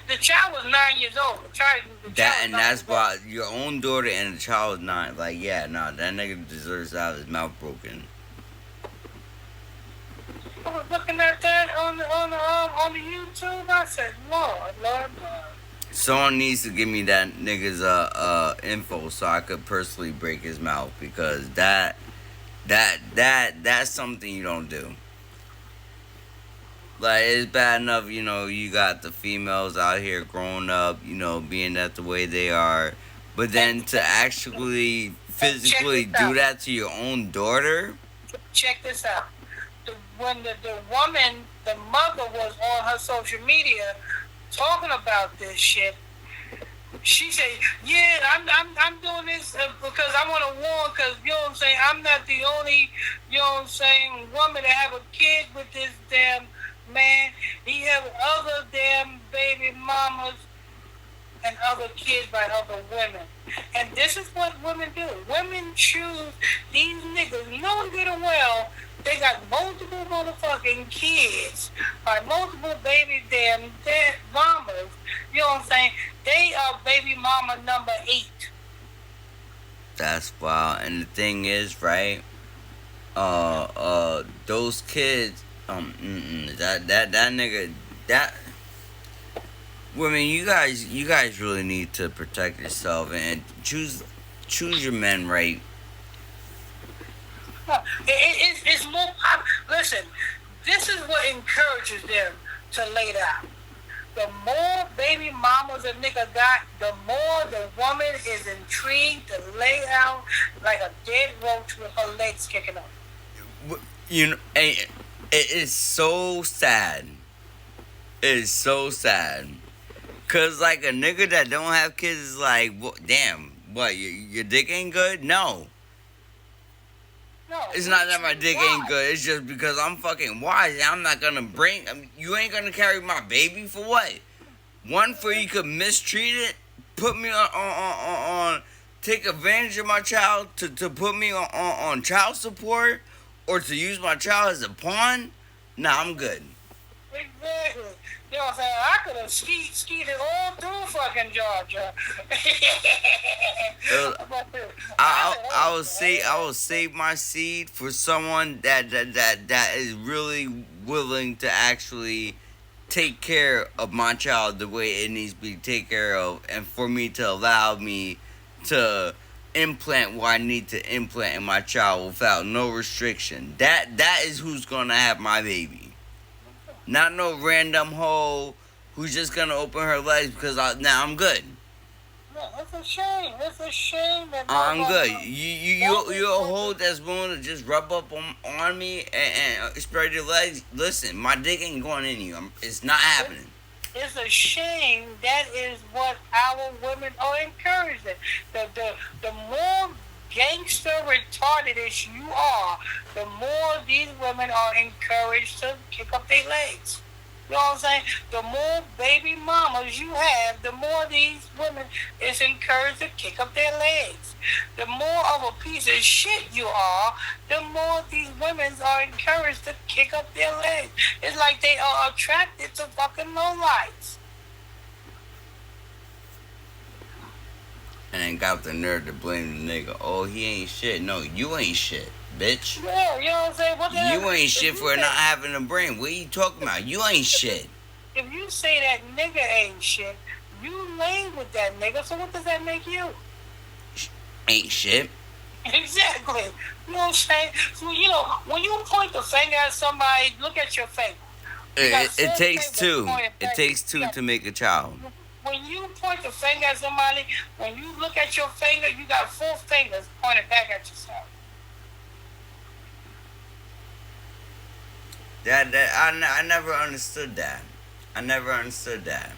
A: the child was 9 years old.
B: That's why your own daughter and the child is 9. Like, yeah, no, that nigga deserves to have his mouth broken.
A: I was looking at that on the YouTube. I said, Lord.
B: Someone needs to give me that nigga's info so I could personally break his mouth, because that's something you don't do. Like, it's bad enough, you know, you got the females out here growing up, you know, being that the way they are, but then to actually physically do that to your own daughter?
A: Check this out. When the woman, the mother, was on her social media talking about this shit, she said, "Yeah, I'm doing this because I want to warn, because, you know what I'm saying, I'm not the only, you know what I'm saying, woman to have a kid with this damn man. He have other damn mamas and other kids by other women. And this is what women do. Women choose these niggas, knowing good and well they got multiple motherfucking kids by multiple baby damn dead mamas. You know what I'm saying? They are baby mama number 8.
B: That's wild. And the thing is, right? Those kids, that nigga, that women, you guys really need to protect yourself and choose your men right.
A: It's more. Listen, this is what encourages them to lay down. The more baby mamas a nigga got, the more the woman is intrigued to lay out like a dead roach with her legs kicking up.
B: You know, it is so sad. It is so sad. Cause like a nigga that don't have kids is like, damn, what, your dick ain't good? No.
A: No,
B: it's not that my dick ain't good. It's just because I'm fucking wise. And I'm not gonna you ain't gonna carry my baby for what? One, for you could mistreat it, put me on take advantage of my child to put me on child support, or to use my child as a pawn. Nah, I'm good.
A: Exactly. You know what I'm saying? I could have skeeted all through fucking Georgia.
B: I will save my seed for someone that is really willing to actually take care of my child the way it needs to be taken care of, and for me to allow me to implant what I need to implant in my child without no restriction. That is who's gonna have my baby. Not no random hoe who's just gonna open her legs because now I'm good.
A: Yeah, it's a shame. It's a shame that
B: I'm good. You a hoe that's willing to just rub up on me and spread your legs. Listen, my dick ain't going in you. It's not happening.
A: It's a shame. That is what our women are encouraging. The more gangster retarded as you are, the more these women are encouraged to kick up their legs. You know what I'm saying? The more baby mamas you have, the more these women is encouraged to kick up their legs. The more of a piece of shit you are, the more these women are encouraged to kick up their legs. It's like they are attracted to fucking lowlights.
B: And then got the nerve to blame the nigga. Oh, he ain't shit. No, you ain't shit, bitch.
A: Yeah, you know what I'm saying?
B: You ain't shit for not having a brain. What are you talking about? You ain't shit.
A: If you say that nigga ain't shit, you lame with that nigga, so what does that make you?
B: Ain't shit.
A: Exactly. You know what I'm saying? So, you know, when you point the finger at somebody, look at your finger.
B: It takes two. It takes two to make a child.
A: When you point the finger at somebody, when you look at your finger, you got 4 fingers pointed back at yourself.
B: I never understood that. I never understood that.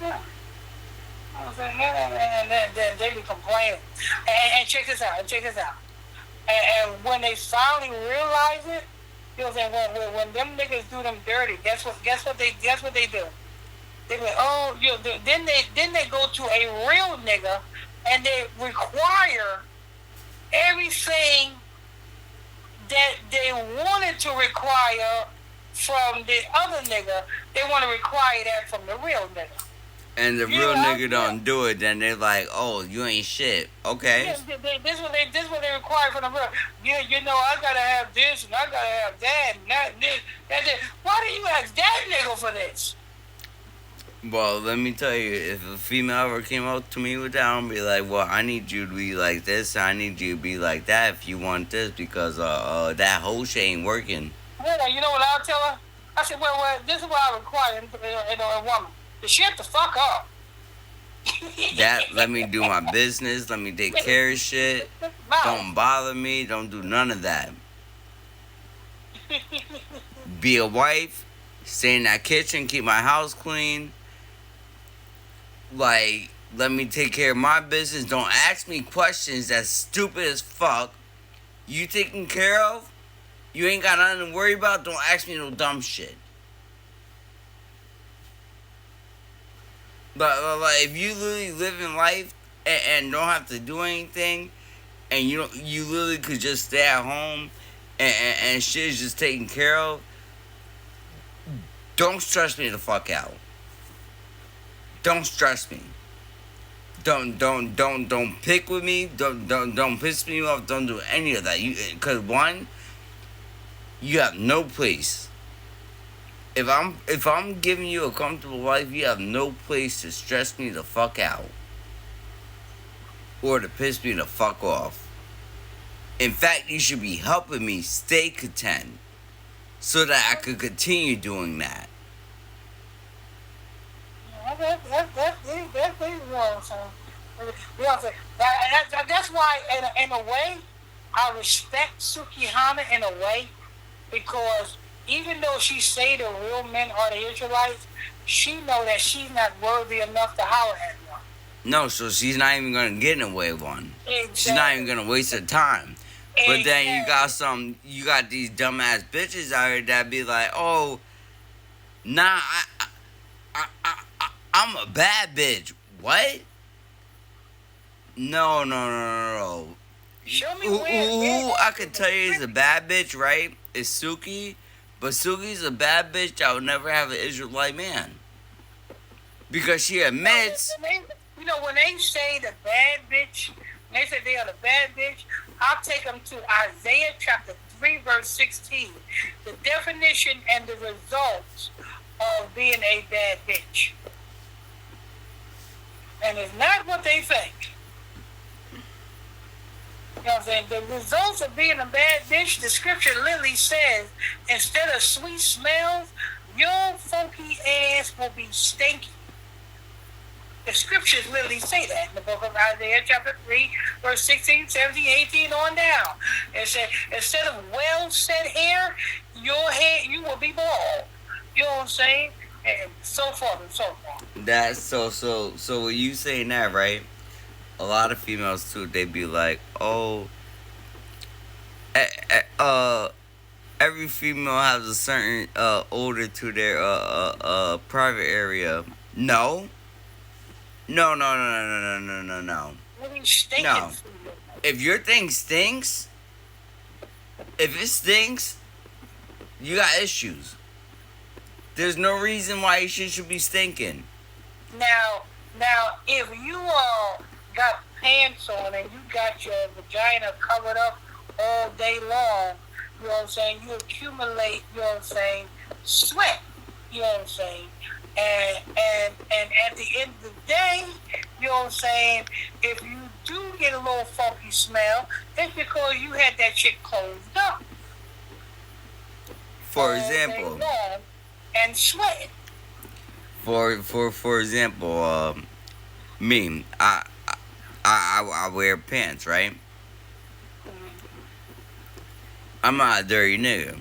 A: Yeah. And then they be complaining. And check this out. And when they finally realize it, you know what I'm saying? When them niggas do them dirty, guess what they do? They go, oh, you know, then they go to a real nigga and they require everything that they wanted to require from the other nigga. They want to require that from the real nigga.
B: And the real nigga don't do it, then they're like, oh, you ain't shit. Okay.
A: Yeah, this is what they require from the real. You know, I gotta have this and I gotta have that and that and this. Why do you ask that nigga for this?
B: Well, let me tell you, if a female ever came up to me with that, I'll be like, well, I need you to be like this, I need you to be like that if you want this, because that whole shit ain't working.
A: Yeah, you know what I'll tell her? I said, well, this is what I require in a woman. To shut the fuck up.
B: Let me do my business. Let me take care of shit. Don't bother me. Don't do none of that. Be a wife. Stay in that kitchen. Keep my house clean. Like, let me take care of my business. Don't ask me questions that's stupid as fuck. You taken care of? You ain't got nothing to worry about? Don't ask me no dumb shit. But like, if you literally live in life and don't have to do anything, and you literally could just stay at home and shit is just taken care of, don't stress me the fuck out. Don't stress me. Don't pick with me. Don't piss me off. Don't do any of that. Cause one, you have no place. If I'm giving you a comfortable life, you have no place to stress me the fuck out or to piss me the fuck off. In fact, you should be helping me stay content so that I could continue doing that.
A: That's that's why, in a way, I respect Sukihana in a way, because even though she say the real men are the Israelites, she know that she's not worthy enough to holler at one.
B: No, so she's not even gonna get in the way of one.
A: Exactly.
B: She's not even gonna waste her time. But then you got these dumbass bitches out here that be like, oh, nah, I'm a bad bitch. What? No.
A: Show me
B: Who
A: where
B: I could tell you is a bad bitch, right? Is Suki. But Suki's a bad bitch that would never have an Israelite man. Because she admits.
A: When they say the bad bitch, when they say they are the bad bitch, I'll take them to Isaiah chapter 3, verse 16. The definition and the results of being a bad bitch. And it's not what they think. You know what I'm saying? The results of being a bad bitch, the scripture literally says, instead of sweet smells, your funky ass will be stinky. The scriptures literally say that in the book of Isaiah chapter 3, verse 16, 17, 18 on down. It said, instead of well-set hair, your hair, you will be bald. You know what I'm saying? And so forth and so forth.
B: That's so with you saying that, right? A lot of females too, they be like, oh, every female has a certain odor to their private area. No. No. No. If your thing stinks, if it stinks, you got issues. There's no reason why your shit should be stinking.
A: Now, if you got pants on and you got your vagina covered up all day long, you know what I'm saying, you accumulate, you know what I'm saying, sweat, you know what I'm saying, and at the end of the day, you know what I'm saying, if you do get a little funky smell, it's because you had that shit closed up.
B: For example,
A: and sweat.
B: For example, me, I wear pants, right? I'm not a dirty nigga.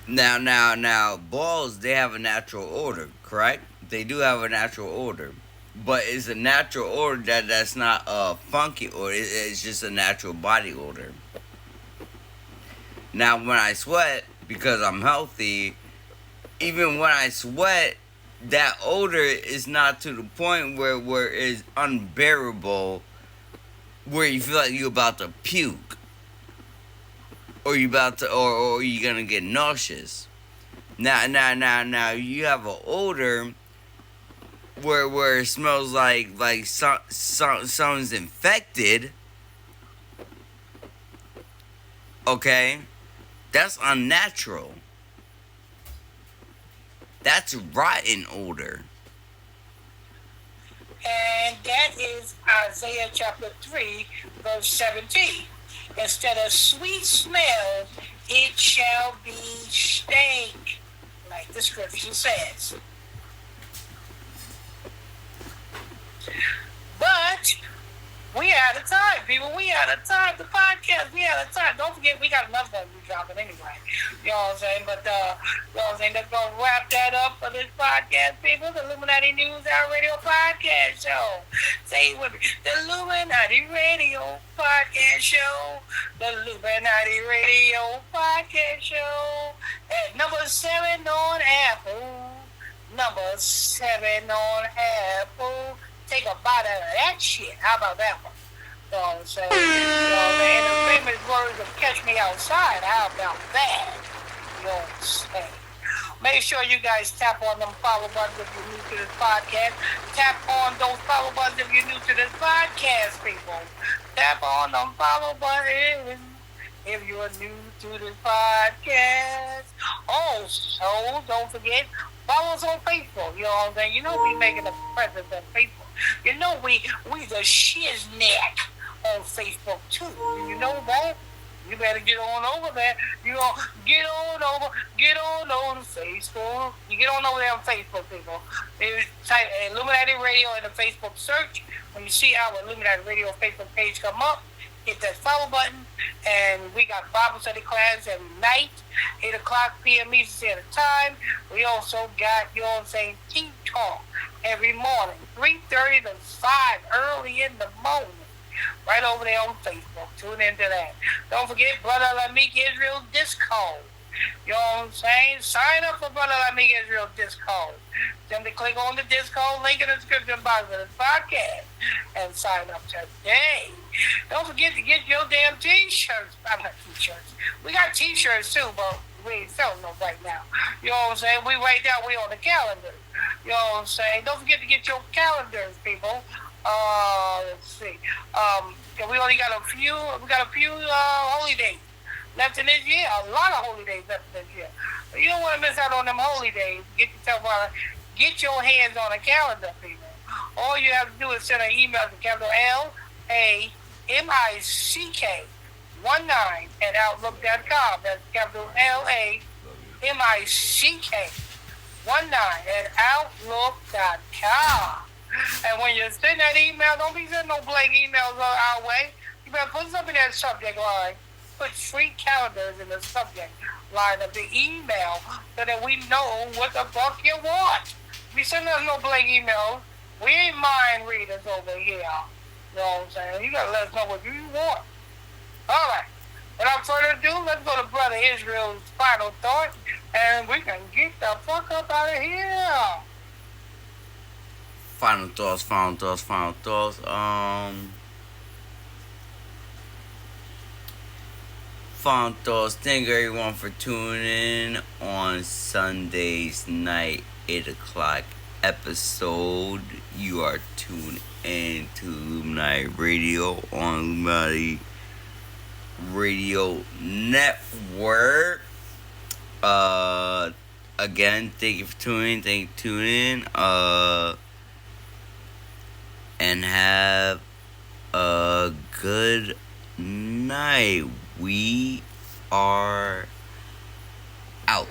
B: Now, balls, they have a natural odor, correct? They do have a natural odor. But it's a natural odor that's not a funky odor. It's just a natural body odor. Now, when I sweat, because I'm healthy, even when I sweat, that odor is not to the point where it's unbearable, where you feel like you're about to puke. Or you're gonna get nauseous. Now you have an odor where it smells like someone's infected. Okay, that's unnatural. That's rotten odor.
A: And that is Isaiah chapter 3, verse 17. Instead of sweet smells, it shall be stank, like the scripture says. But we out of time, people. We out of time. The podcast, we out of time. Don't forget, we got another one we dropping anyway. You know what I'm saying? But, you know what I'm saying? That's going to wrap that up for this podcast, people. The Illuminati News Hour Radio Podcast Show. Say it with me. The Illuminati Radio Podcast Show. The Illuminati Radio Podcast Show. At number 7 on Apple. number 7 on Apple. Take a bite out of that shit. How about that one? You know what I'm saying? In the famous words of Catch Me Outside, how about that? You know what I'm saying? Make sure you guys tap on them follow buttons if you're new to this podcast. Tap on those follow buttons if you're new to this podcast, people. Tap on them follow buttons if you're new to this podcast. Also, don't forget, follow us on Facebook. You know what I'm saying? You know we making a presence on Facebook. You know we the shizneck on Facebook too. You know that? You better get on over there. You know, get on over to Facebook. You get on over there on Facebook, people. You type Illuminati Radio in the Facebook search. When you see our Illuminati Radio Facebook page come up, hit that follow button. And we got Bible study class every night, 8 o'clock p.m. Eastern Standard Time. We also got, you know what I'm saying, Tea Talk every morning, 3:30 to 5, early in the morning. Right over there on Facebook. Tune into that. Don't forget Brotha Lamick Israel Discord. You know what I'm saying? Sign up for Brotha Lamick Israel Discord. Simply click on the Discord link in the description box of this podcast and sign up today. Don't forget to get your damn t-shirts. I'm not t-shirts. We got t-shirts too, but we ain't selling them right now. You know what I'm saying? We right now, we on the calendar. You know what I'm saying? Don't forget to get your calendars, people. Let's see. We only got a few. We got a few holy days left in this year. A lot of holy days left in this year. But you don't want to miss out on them holy days. Get your hands on a calendar, people. All you have to do is send an email to capital LAMICK 19 at outlook.com. That's capital LAMICK 19 at outlook.com. And when you send that email, don't be sending no blank emails our way. You better put something in that subject line. Put free calendars in the subject line of the email so that we know what the fuck you want. If you send us no blank emails, we ain't mind readers over here. You know what I'm saying? You gotta let us know what you want. Alright. Without further ado, let's go to Brotha Israel's final thought, and we can get the fuck up out of here.
B: Final thoughts. Final thoughts. Thank everyone for tuning in on Sunday's night, 8 o'clock episode. You are tuned in to Illuminati Radio on Illuminati Radio Network. Again, thank you for tuning in. And have a good night. We are out.